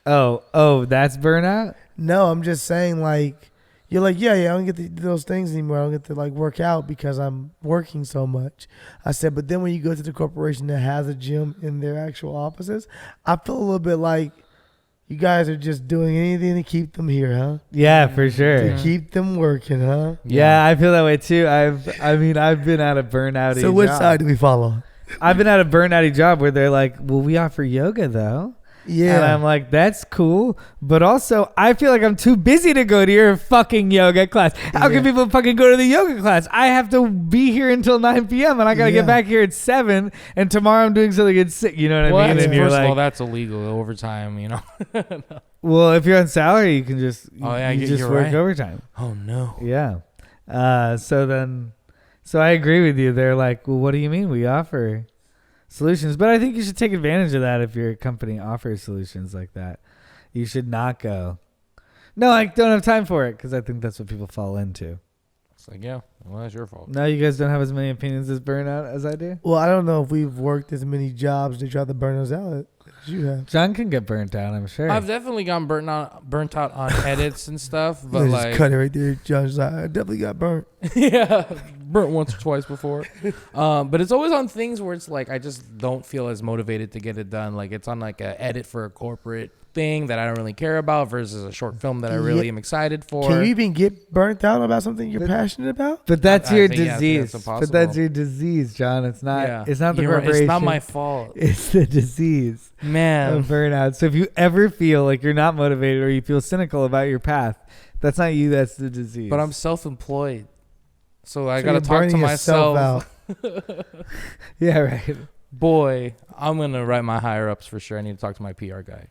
Oh, that's burnout? No, I'm just saying, like, you're like, yeah, I don't get to do those things anymore. I don't get to like work out because I'm working so much. I said, but then when you go to the corporation that has a gym in their actual offices, I feel a little bit like you guys are just doing anything to keep them here, huh? Yeah, for sure. To keep them working, huh? Yeah, I feel that way too. I've been at a burnouty So which job. side do we follow? I've been at a burnouty job where they're like, well, we offer yoga though. Yeah. And I'm like, that's cool. But also, I feel like I'm too busy to go to your fucking yoga class. How can people fucking go to the yoga class? I have to be here until 9 p.m. and I got to get back here at 7. And tomorrow I'm doing something at 6. You know what I mean? And you're first like, of all, that's illegal overtime. You know. well, if you're on salary, you can just, you just you're work right. overtime. Oh, no. Yeah. So I agree with you. They're like, well, what do you mean we offer solutions? But I think you should take advantage of that if your company offers solutions like that. You should not go, no, I don't have time for it, because I think that's what people fall into. It's like, yeah, well, that's your fault. No, you guys don't have as many opinions as burnout as I do? Well, I don't know if we've worked as many jobs to try to burn us out as you have. John can get burnt out, I'm sure. I've definitely gotten burnt out on edits and stuff, but Let's like, just cut it right there. John's like, I definitely got burnt. yeah, burnt once or twice before. But it's always on things where it's like I just don't feel as motivated to get it done. Like it's on like a edit for a corporate thing that I don't really care about versus a short film that I really am excited for. Can you even get burnt out about something you're passionate about? But that's I your think, yeah, I think disease. that's but impossible. that's your disease, John. It's not. Yeah. It's not the You're right. corporation. It's not my fault, It's the disease man. of burnout. So if you ever feel like you're not motivated or you feel cynical about your path, that's not you. That's the disease. But I'm self-employed, so I So gotta you're talk to burning yourself myself. out. Yeah, right. Boy, I'm gonna write my higher ups for sure. I need to talk to my PR guy.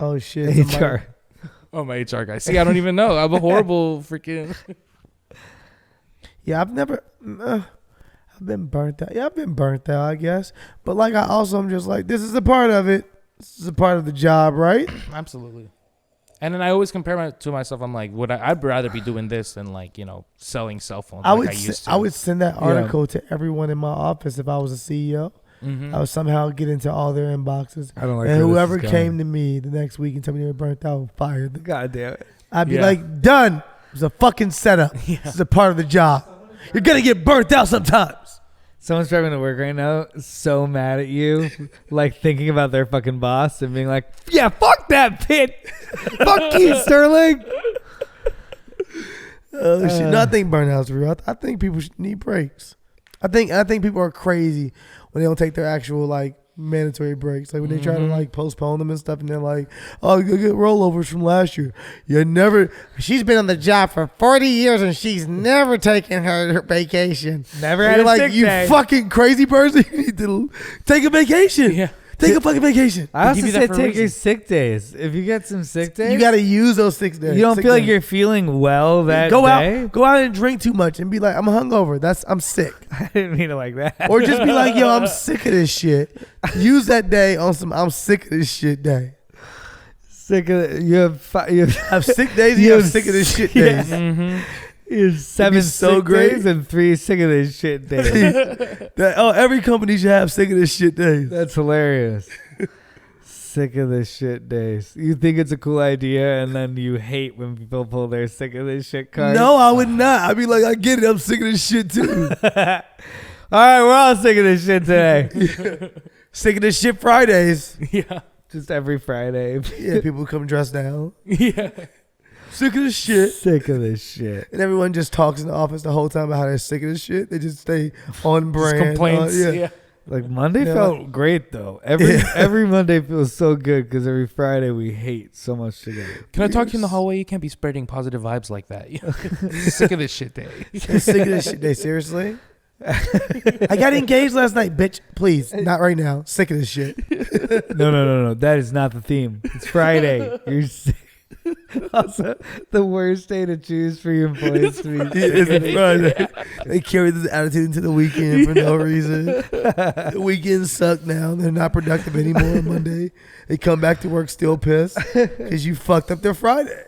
Oh shit. HR. Oh, my HR guy. See, I don't even know. I'm a horrible freaking. Yeah, I've never. I've been burnt out. Yeah, I've been burnt out, I guess. But like, I also am just like, this is a part of it. This is a part of the job, right? Absolutely. And then I always compare to myself. I'm like, I'd rather be doing this than like, selling cell phones I like I used to. would send that article to everyone in my office if I was a CEO. Mm-hmm. I would somehow get into all their inboxes. I don't like And where this whoever is going. came to me the next week and told me they were burnt out and fired them. God damn it. I'd be Yeah. like, done. It was a fucking setup. This is a part of the job. You're going to get burnt out sometimes. Someone's driving to work right now, so mad at you, like thinking about their fucking boss and being like, yeah, fuck that pit. Fuck you, Sterling. Oh shit! No, I think burnout's real. I think people need breaks. I think people are crazy when they don't take their actual like mandatory breaks. Like when they try to like postpone them and stuff, and they're like, "Oh, you get rollovers from last year." You never. She's been on the job for 40 years and she's never taken her vacation. Never And had you're a like, sick you day. fucking crazy person. You need to take a vacation. Yeah. Take a fucking vacation. I also give you say that for a take your reason. sick days. If you get some sick days, You got to use those 6 days. you don't sick feel like days. you're feeling well that go day. out and drink too much and be like, I'm hungover. I'm sick. I didn't mean it like that. Or just be like, yo, I'm sick of this shit. Use that day on some I'm sick of this shit day. Sick of it. You have sick days and you have sick of this shit days. Mm-hmm. You have 7 so sick great. days and 3 sick of this shit days. Every company should have sick of this shit days. That's hilarious. Sick of this shit days. You think it's a cool idea, and then you hate when people pull their sick of this shit card. No, I would not. I'd be like, I get it. I'm sick of this shit too. All right, we're all sick of this shit today. Sick of this shit Fridays. Yeah. Just every Friday. Yeah, people come dressed down. Yeah. Sick of this shit. Sick of this shit. And everyone just talks in the office the whole time about how they're sick of this shit. They just stay on brand. Complaints. Yeah. Like Monday Yeah. felt great though. Every Monday feels so good because every Friday we hate so much together. Can I talk to you in the hallway? You can't be spreading positive vibes like that. Sick of this shit day. I'm sick of this shit day. Seriously? I got engaged last night, bitch. Please, not right now. Sick of this shit. No. That is not the theme. It's Friday. You're sick. Also, the worst day to choose for your employees to be sick. It's Friday. They carry this attitude into the weekend for no reason. The weekends suck now. They're not productive anymore on Monday. They come back to work still pissed because you fucked up their Friday.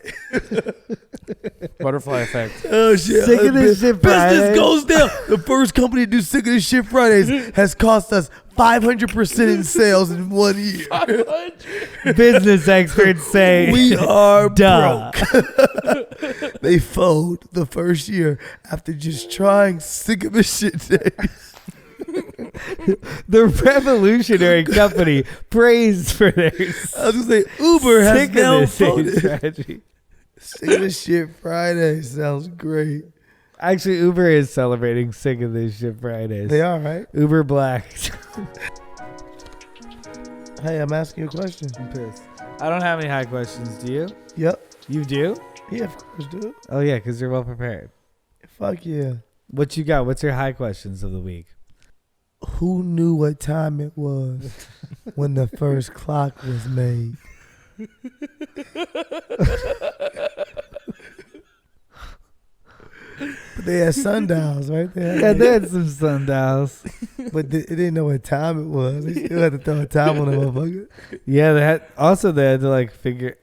Butterfly effect. Oh shit! Sick of this shit Fridays. Business goes down. The first company to do sick of this shit Fridays has cost us 500% in sales in 1 year. Business experts say We are duh. broke. They fold the first year after just trying sick of this shit days. The revolutionary company praised for their I was gonna say Uber has sick now of this folded. strategy. Sick of this shit Friday sounds great. Actually, Uber is celebrating sick of this shit Fridays. They are, right? Uber Black. Hey, I'm asking you a question. I'm pissed. I don't have any high questions. Do you? Yep. You do? Yeah, of course, dude. Oh yeah, because you're well prepared. Fuck yeah. What you got? What's your high questions of the week? Who knew what time it was when the first clock was made? But they had sundials, right? Yeah, they had some sundials. But they didn't know what time it was. They still had to throw a time on the motherfucker. Yeah, they had to like figure.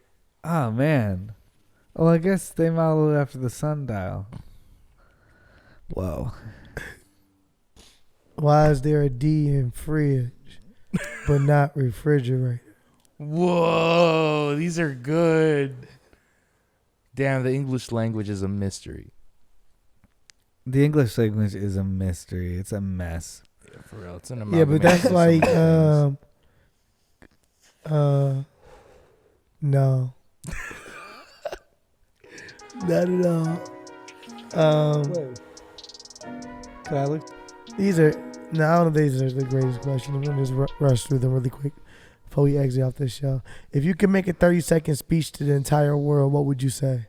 Oh man. Well, I guess they modeled it after the sundial. Whoa. Why is there a D in fridge, but not refrigerator? Whoa, these are good. Damn, the English language is a mystery. The English language is a mystery. It's a mess. Yeah, for real. It's an Yeah, but amalgamation that's of so like, many things. no. Not at all. Can I look? These are, no, I don't know if these are the greatest questions. I'm going to just rush through them really quick before we exit off this show. If you could make a 30-second speech to the entire world, what would you say?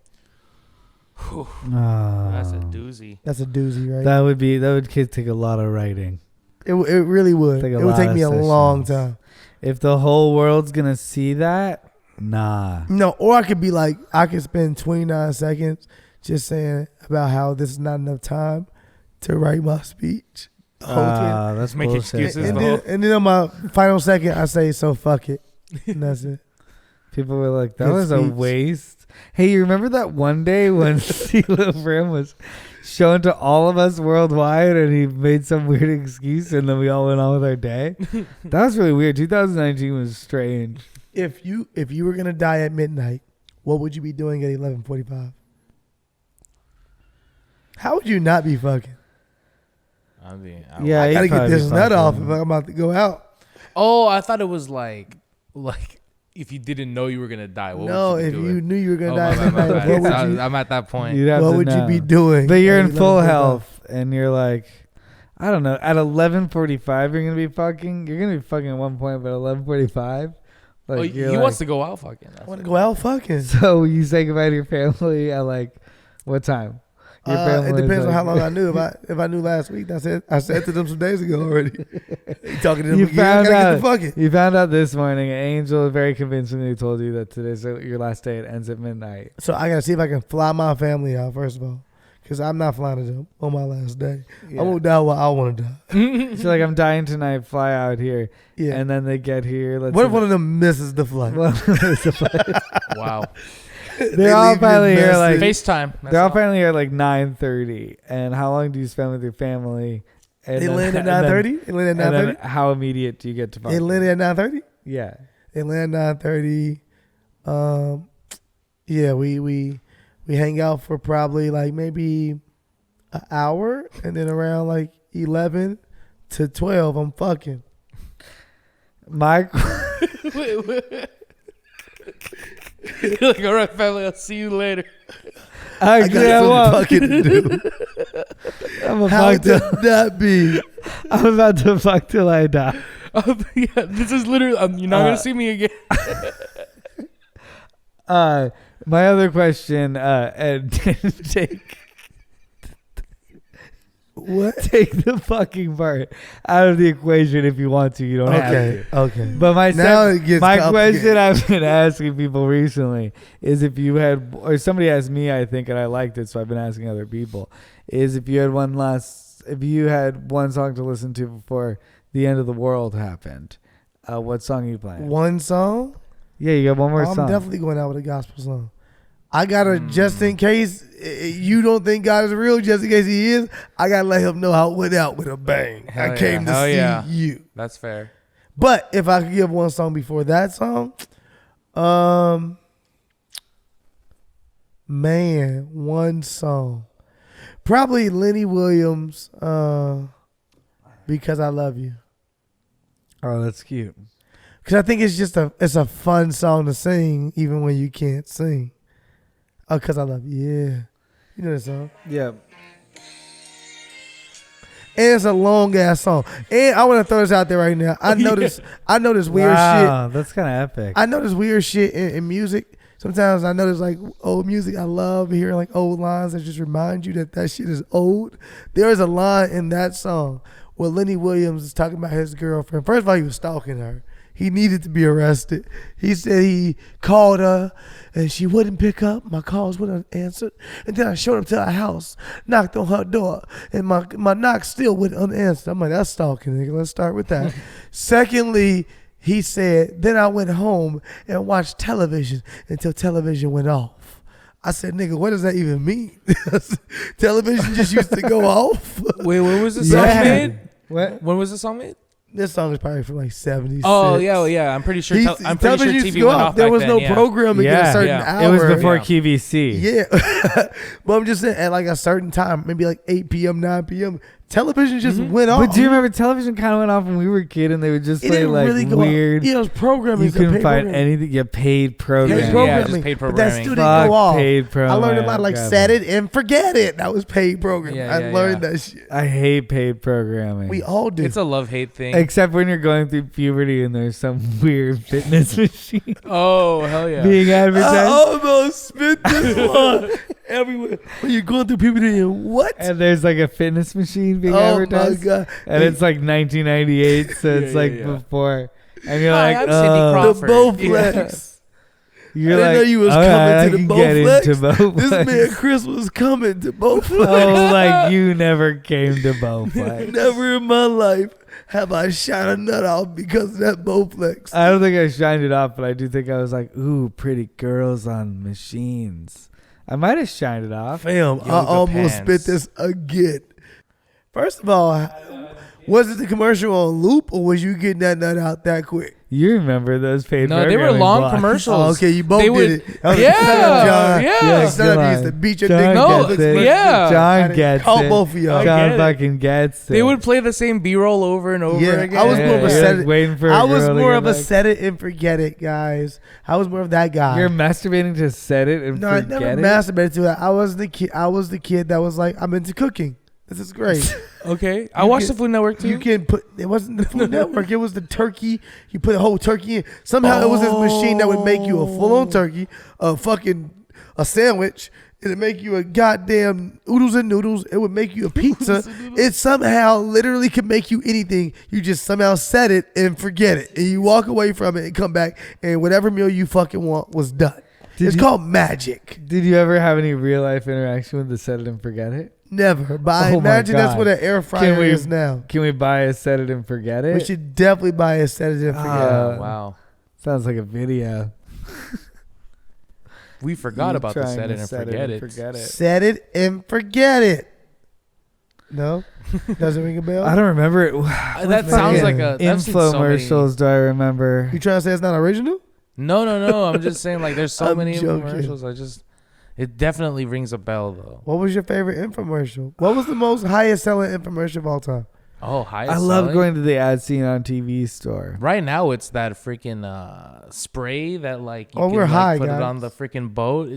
That's a doozy. That's a doozy, right? That would take a lot of writing. It really would. Take It a would lot take of me a long sessions. time. If the whole world's gonna see that, nah. No, or I could be like, I could spend 29 seconds just saying about how this is not enough time to write my speech. The whole thing. That's Make bullshit, excuses, though. though. And then on my final second, I say, so fuck it. And that's it. People were like, that Good was a speech. waste. Hey, you remember that one day when Steelo Brim was shown to all of us worldwide and he made some weird excuse and then we all went on with our day? That was really weird. 2019 was strange. If you were gonna die at midnight, what would you be doing at 11:45? How would you not be fucking? I Yeah, I gotta you'd get probably this be nut off fucking. if I'm about to go out. Oh, I thought it was like if you didn't know you were gonna die. What No, would you if be you doing? knew you were gonna Oh, die my at bad, my midnight, bad. what would you? I'm at that point. You'd have What to would you know. be doing? But you're at in full 11:45? health and you're like, I don't know, at 11:45 you're gonna be fucking. You're gonna be fucking at one point, but 11:45, like Oh, you're he like, wants to go out fucking. I want to go out fucking. So you say goodbye to your family at like what time? Your family It was depends on like- how long I knew. If I knew last week, I said to them some days ago already. You talking to them You again? I found gotta out. get the fucking. You found out this morning. Angel very convincingly told you that today's your last day. It ends at midnight. So I gotta see if I can fly my family out first of all, because I'm not flying to them on my last day. Yeah. I won't die while I want to die. She's like, I'm dying tonight. Fly out here. Yeah. And then they get here. What if one of them misses the flight? Wow. They're all leave you finally here messy. like FaceTime. they're all finally here at like 9:30. And how long do you spend with your family? And They then- land at and then- 9:30. They land at And then 9:30. how immediate do you get to? They land at 9:30. Yeah. They land 9:30. Yeah, we hang out for probably like maybe an hour, and then around like 11 to 12, I'm fucking. My Like, all right, family, I'll see you later. I actually, got some won't. fucking to do. I'm a How fuck could till, that be? I'm about to fuck till I die. Yeah, this is literally. You're not gonna see me again. My other question, and take What? the fucking part out of the equation if you want to. You don't have Okay, to. okay. But Now it gets my complicated. question I've been asking people recently is if you had, or somebody asked me, I think, and I liked it, so I've been asking other people, is if you had one song to listen to before the end of the world happened, what song are you playing? One song? Yeah, you got one more I'm song. definitely going out with a gospel song. I gotta, just in case you don't think God is real, just in case he is, I gotta let him know how it went out with a bang. Hell I came to yeah. Hell see yeah. you. That's fair. But if I could give one song before that song, man, one song. Probably Lenny Williams, Because I Love You. Oh, that's cute. Because I think it's a fun song to sing even when you can't sing. Oh, Because I Love You, yeah. You know that song? Yeah. And it's a long ass song. And I want to throw this out there right now. I know this weird shit. Wow, that's kind of epic. I know this weird shit in music. Sometimes I notice like old music. I love hearing like old lines that just remind you that shit is old. There is a line in that song where Lenny Williams is talking about his girlfriend. First of all, he was stalking her. He needed to be arrested. He said he called her and she wouldn't pick up. My calls wouldn't answer. And then I showed up to her house, knocked on her door, and my knock still went unanswered. I'm like, that's stalking, nigga. Let's start with that. Secondly, he said, then I went home and watched television until television went off. I said, nigga, what does that even mean? Television just used to go off? Wait, when was the song Yeah. made? What? When was the song made? This song is probably from like 76. Oh yeah. I'm pretty sure. I'm pretty sure television used to TV go went off. off. There back was then, no yeah. programming at Yeah, a certain yeah. hour. It was before Yeah. QVC. Yeah. But I'm just saying, at like a certain time, maybe like 8 p.m., 9 p.m., television just went off. But do you remember television kind of went off when we were a kid and they would just It play didn't like really go weird. off. Yeah, it was programming. You couldn't find anything. You paid programming. Paid Yeah, programming. just paid But that programming. still Fuck didn't go off. paid I learned a lot programming. like God. set it and forget it. That was paid programming. Yeah, I yeah, learned yeah. that shit. I hate paid programming. We all do. It's a love-hate thing. Except when you're going through puberty and there's some weird fitness machine Oh hell yeah. being advertised. I almost spit this one everywhere. When you're going through puberty and what? And there's like a fitness machine being Oh my advertised. God. And it's like 1998, so it's Yeah, like yeah. before. And you're Hi, like, I'm Cindy The Crawford. Bowflex. You're I didn't like, know you was all coming right, to I the can get into Bowflex. This Bowflex. man Chris was coming to Bowflex. Oh, like you never came to Bowflex. Never in my life have I shot a nut off because of that Bowflex. I don't think I shined it off, but I do think I was like, ooh, pretty girls on machines. I might have shined it off. Fam, I Yoga almost pants. spit this again. First of all, was it the commercial on loop or was you getting that nut out that quick? You remember those paid No, they were programming long blocks. commercials. Oh, okay, you both They did would- it. That was Yeah, the setup, John. yeah. The setup come used to on. beat your John dick. No, gets it. yeah. John gets Call it. both of y'all. I John get it. fucking gets it. They would play the same B-roll over and over Yeah, again. I was more of a you're set like it. waiting for I a was girl to more get of a back. set it and forget it, guys. I was more of that guy. You're masturbating to set it and No, I forget never it? masturbated to it. I was the kid that was like, I'm into cooking. This is great. Okay, I You watched can- the Food Network too. You can put, it wasn't the Food Network, it was the turkey. You put a whole turkey in. Somehow it was this machine that would make you a full-on turkey, a sandwich, It'd make you a goddamn oodles and noodles. It would make you a pizza. It somehow literally can make you anything. You just somehow set it and forget it. And you walk away from it and come back and whatever meal you fucking want was done. It's called magic. Did you ever have any real life interaction with the set it and forget it? Never. But I Oh my imagine that's God. what an air fryer is now. Can we buy a set it and forget it? We should definitely buy a set it and forget it. Oh, wow. Sounds like a video. We forgot about the Trying set to it and set forget it. Forget it. Set it and forget it. No? Doesn't ring a bell? I don't remember it. That sounds like a I've seen so many- infomercials. Do I remember? You trying to say it's not original? No. I'm just saying, like, there's so I'm many joking. infomercials. It definitely rings a bell, though. What was your favorite infomercial? What was the most highest selling infomercial of all time? Oh, highest I love selling? going to the ad scene on TV store. Right now, it's that freaking spray that, like, you Oh, can we're like, high, put guys. it on the freaking boat.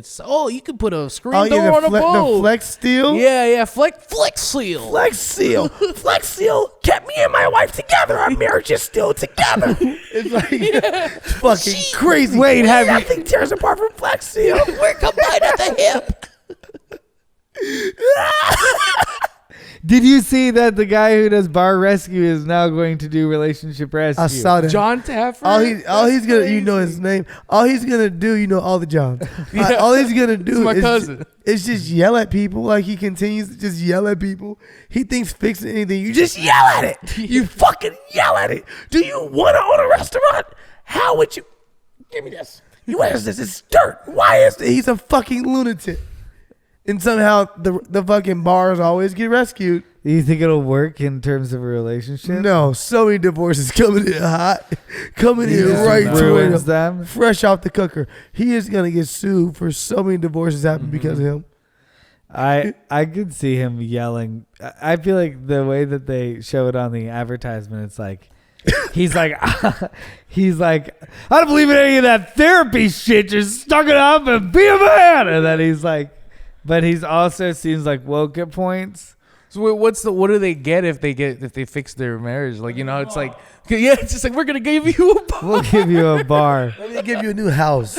You could put a screen Oh, door yeah, on a the boat. Flex Steel? Yeah, Flex Seal. Flex Seal. Flex Seal kept me and my wife together. Our marriage is still together. It's like it's fucking crazy. Wait, have you- nothing tears apart from Flex Seal. We're combined at the hip. Did you see that the guy who does bar rescue is now going to do relationship rescue? I saw that. John Taffer. All he's gonna, you know his name. All he's gonna do, you know, all the Johns. All he's gonna do It's my is cousin. It's just yell at people. Like he continues to just yell at people. He thinks fixing anything, you just yell at it. You fucking yell at it. Do you want to own a restaurant? How would you? Give me this. What is this? It's dirt. Why is it? He's a fucking lunatic. And somehow the fucking bars always get rescued. Do you think it'll work in terms of a relationship? No, so many divorces coming in hot, coming in Just right ruins to them. fresh off the cooker. He is gonna get sued for so many divorces happening because of him. I could see him yelling. I feel like the way that they show it on the advertisement, it's like he's like I don't believe in any of that therapy shit. Just stuck it up and be a man. And then he's like, but he's also seems like woke at points. So wait, what do they get if they fix their marriage? Like, you know, it's like, yeah, it's just like, we're gonna give you a bar. We'll give you a bar. Maybe they give you a new house.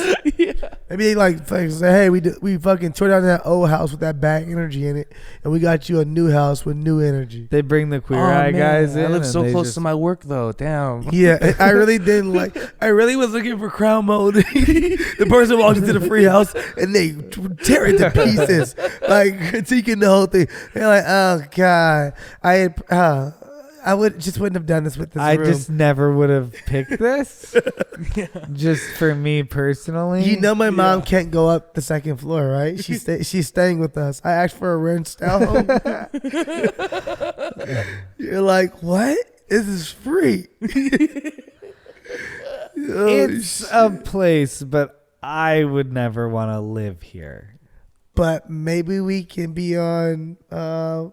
Maybe they like fucking say, hey, we fucking tore down that old house with that bad energy in it, and we got you a new house with new energy. They bring the queer Oh, eye man, guys in. I live and so they close just- to my work though. Damn. Yeah, I really didn't like. I really was looking for crown mode. The person walked into the free house and they tear it to pieces, like critiquing the whole thing. They're like, "Oh God, I wouldn't have done this with this I room." just never would have picked this. Just for me personally. You know, my mom can't go up the second floor, right? She's staying with us. I asked for a rent style home. You're like, what? This is free. It's a place, but I would never want to live here. But maybe we can be on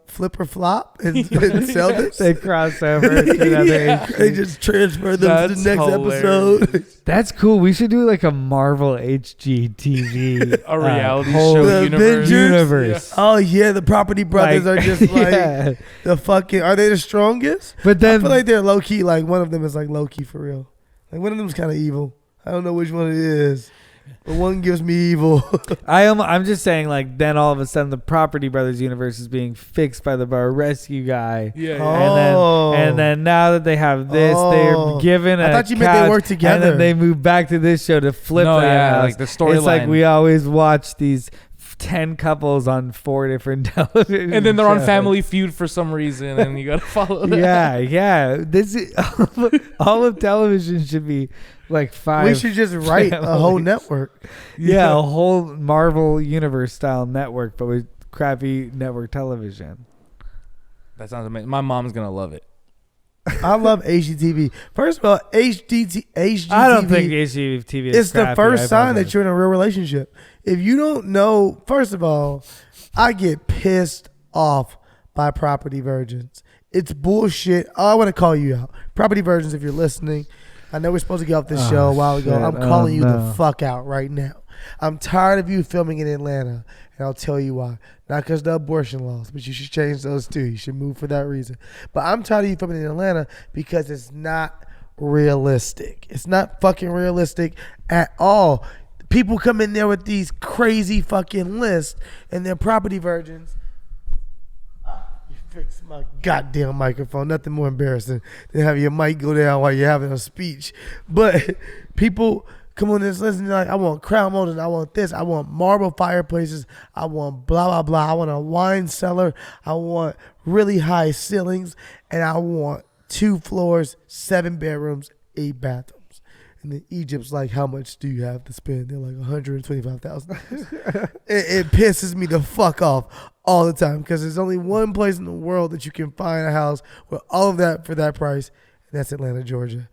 Flip or Flop and sell this. They cross over to another. They just transfer them to That's the next hilarious. episode. That's cool. We should do like a Marvel HGTV A reality whole show The universe. universe. Oh yeah, the Property Brothers Like- are just like yeah. the fucking. Are they the strongest? But I then feel like they're low key. Like one of them is like low key for real. Like one of them's kind of evil. I don't know which one it is, but one gives me evil. I'm just saying, like, then all of a sudden the Property Brothers universe is being fixed by the bar rescue guy. Yeah. Oh. And then now that they have this, Oh. they're given I a thought you meant they couch, work together. And then they move back to this show to flip No, that yeah, house. like the storyline. It's like we always watch these 10 couples on 4 different television And then they're on shows. Family Feud for some reason, and you gotta follow that. Yeah. This is, all of television should be like 5. We should just write a whole families. network. Yeah, a whole Marvel Universe style network, but with crappy network television. That sounds amazing. My mom's gonna love it. I love HGTV. First of all, HGTV. I don't think HGTV is It's the crappy. first I've sign never- that you're in a real relationship. If you don't know, first of all, I get pissed off by property virgins. It's bullshit. Oh, I want to call you out. Property virgins, if you're listening, I know we're supposed to get off this show a while ago. shit. I'm calling you no. the fuck out right now. I'm tired of you filming in Atlanta, and I'll tell you why. Not because of the abortion laws, but you should change those too. You should move for that reason. But I'm tired of you filming in Atlanta because it's not realistic. It's not fucking realistic at all. people come in there with these crazy fucking lists and they're property virgins. You fix my goddamn microphone. Nothing more embarrassing than having your mic go down while you're having a speech. But people come on this list and they're like, I want crown molding, I want this, I want marble fireplaces, I want blah, blah, blah. I want a wine cellar, I want really high ceilings, and I want 2 floors, 7 bedrooms, 8 bathrooms. And then Egypt's like, how much do you have to spend? They're like $125,000. It pisses me the fuck off all the time because there's only one place in the world that you can find a house with all of that for that price, and that's Atlanta, Georgia.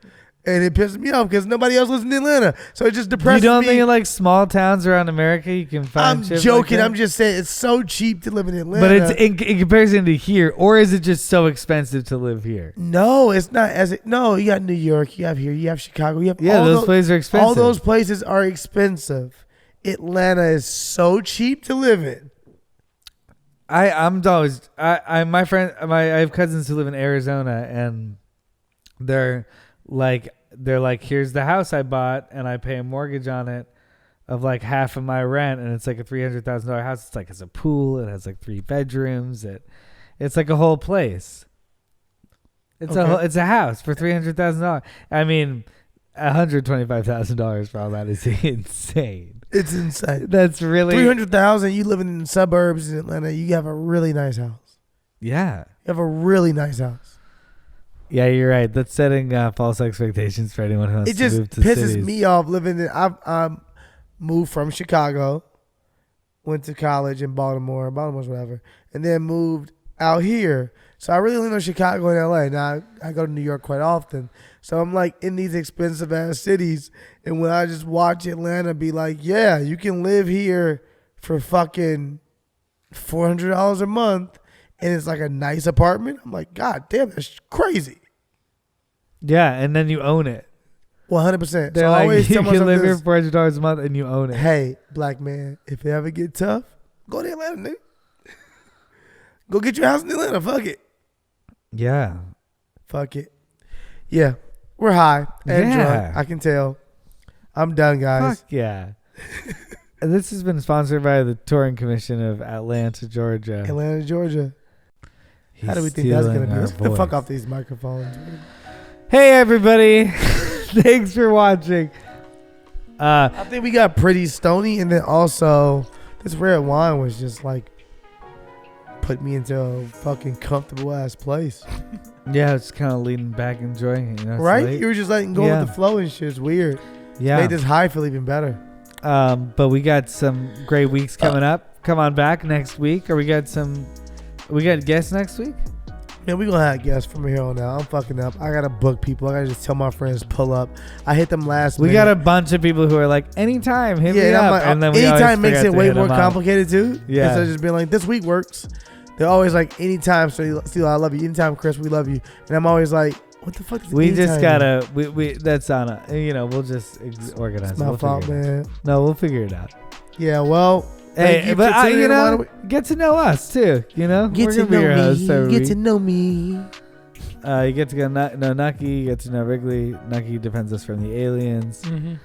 And it pisses me off because nobody else lives in Atlanta. So it just depresses me. You don't think in like small towns around America you can find shit joking. like that? I'm just saying it's so cheap to live in Atlanta. But it's in comparison to here, or is it just so expensive to live here? No, it's not. No, you got New York, you have here, you have Chicago. You have those places are expensive. All those places are expensive. Atlanta is so cheap to live in. I have cousins who live in Arizona, and they're like, here's the house I bought, and I pay a mortgage on it of like half of my rent, and it's like a $300,000 house. It's like, it's a pool. It has like 3 bedrooms. It's like a whole place. It's a house for $300,000. I mean, $125,000 for all that is insane. It's insane. That's really $300,000. You living in the suburbs in Atlanta. You have a really nice house. Yeah, you have a really nice house. Yeah, you're right. That's setting false expectations for anyone who wants to move to cities. It just pisses me off living in. I moved from Chicago, went to college in Baltimore's whatever, and then moved out here. So I really only know Chicago and LA. Now I go to New York quite often. So I'm like in these expensive ass cities, and when I just watch Atlanta be like, yeah, you can live here for fucking $400 a month. And it's like a nice apartment. I'm like, God damn, that's crazy. Yeah, and then you own it. 100%. They're so like, always you can live here for $400 a month and you own it. Hey, black man, if it ever get tough, go to Atlanta, nigga. Go get your house in Atlanta. Fuck it. Yeah. Fuck it. Yeah. We're high and Yeah. drunk. I can tell. I'm done, guys. Fuck yeah. This has been sponsored by the Touring Commission of Atlanta, Georgia. Atlanta, Georgia. He's How do we think that's going to be? stealing Let's our get the fuck voice. off these microphones. Hey, everybody. Thanks for watching. I think we got pretty stony, and then also this red wine was just like put me into a fucking comfortable ass place. Yeah, it's kind of leaning back, enjoying it. You know, it's Right? late. You were just letting go Yeah. with the flow and shit. It's weird. Yeah. Made this high feel even better. But we got some great weeks coming up. Come on back next week, or we got guests next week. Man, we gonna have guests from here on out. I'm fucking up. I gotta book people. I gotta just tell my friends pull up. I hit them last. We minute. got a bunch of people who are like, anytime, hit me and I'm up. like, And then we always anytime makes forget it to way hit more them up. complicated too. Yeah. Instead of just being like, this week works. They're always like, anytime, Steelo, I love you. Anytime, Chris, we love you. And I'm always like, what the fuck is We anytime just mean? gotta, we that's on a, we'll just organize It's it. my We'll fault, figure it out. man. No, we'll figure it out. Yeah, well, thank Hey, you but for tuning in. get to know us too. You know, Get We're to gonna be your know hosts every me. Get week. to know me. You get to know Nucky, you get to know Wrigley. Nucky defends us from the aliens. Mm-hmm.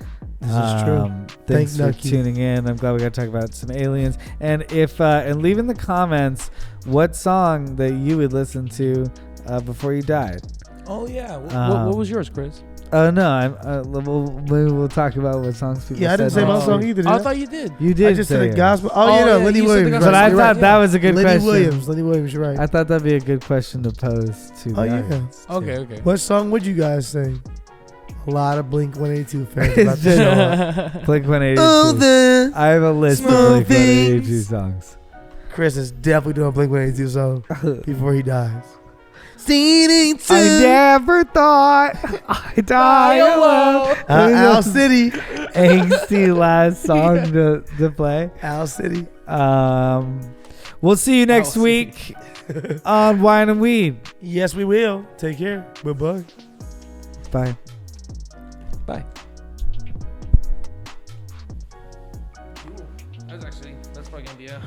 This is true. Thanks for Nucky. tuning in. I'm glad we got to talk about some aliens. And and leave in the comments what song that you would listen to before you died. Oh yeah. What was yours, Chris? No, maybe we'll talk about what songs people. Yeah, I didn't said say my next song week. either. Did I I thought you did. You did. I just say said a yours. gospel. Oh, Oh, yeah, Lenny you said the Williams. gospel. But I You're thought right. that was a good Lenny question. Williams. You're right. I thought that'd be a good question to pose to. Oh, the yeah. audience, too. Okay. What song would you guys sing? A lot of Blink 182 fans. It's about to just- show up. Blink 182. Oh, the I have a list of small Blink 182 things. songs. Chris is definitely doing a Blink 182 song before he dies. Singing to I never thought I'd die alone. Owl City. Angsty last song to play. Owl City. We'll see you next Owl week on Wine and Weed. Yes, we will. Take care. Bye-bye. Bye. Bye. That's probably gonna be a.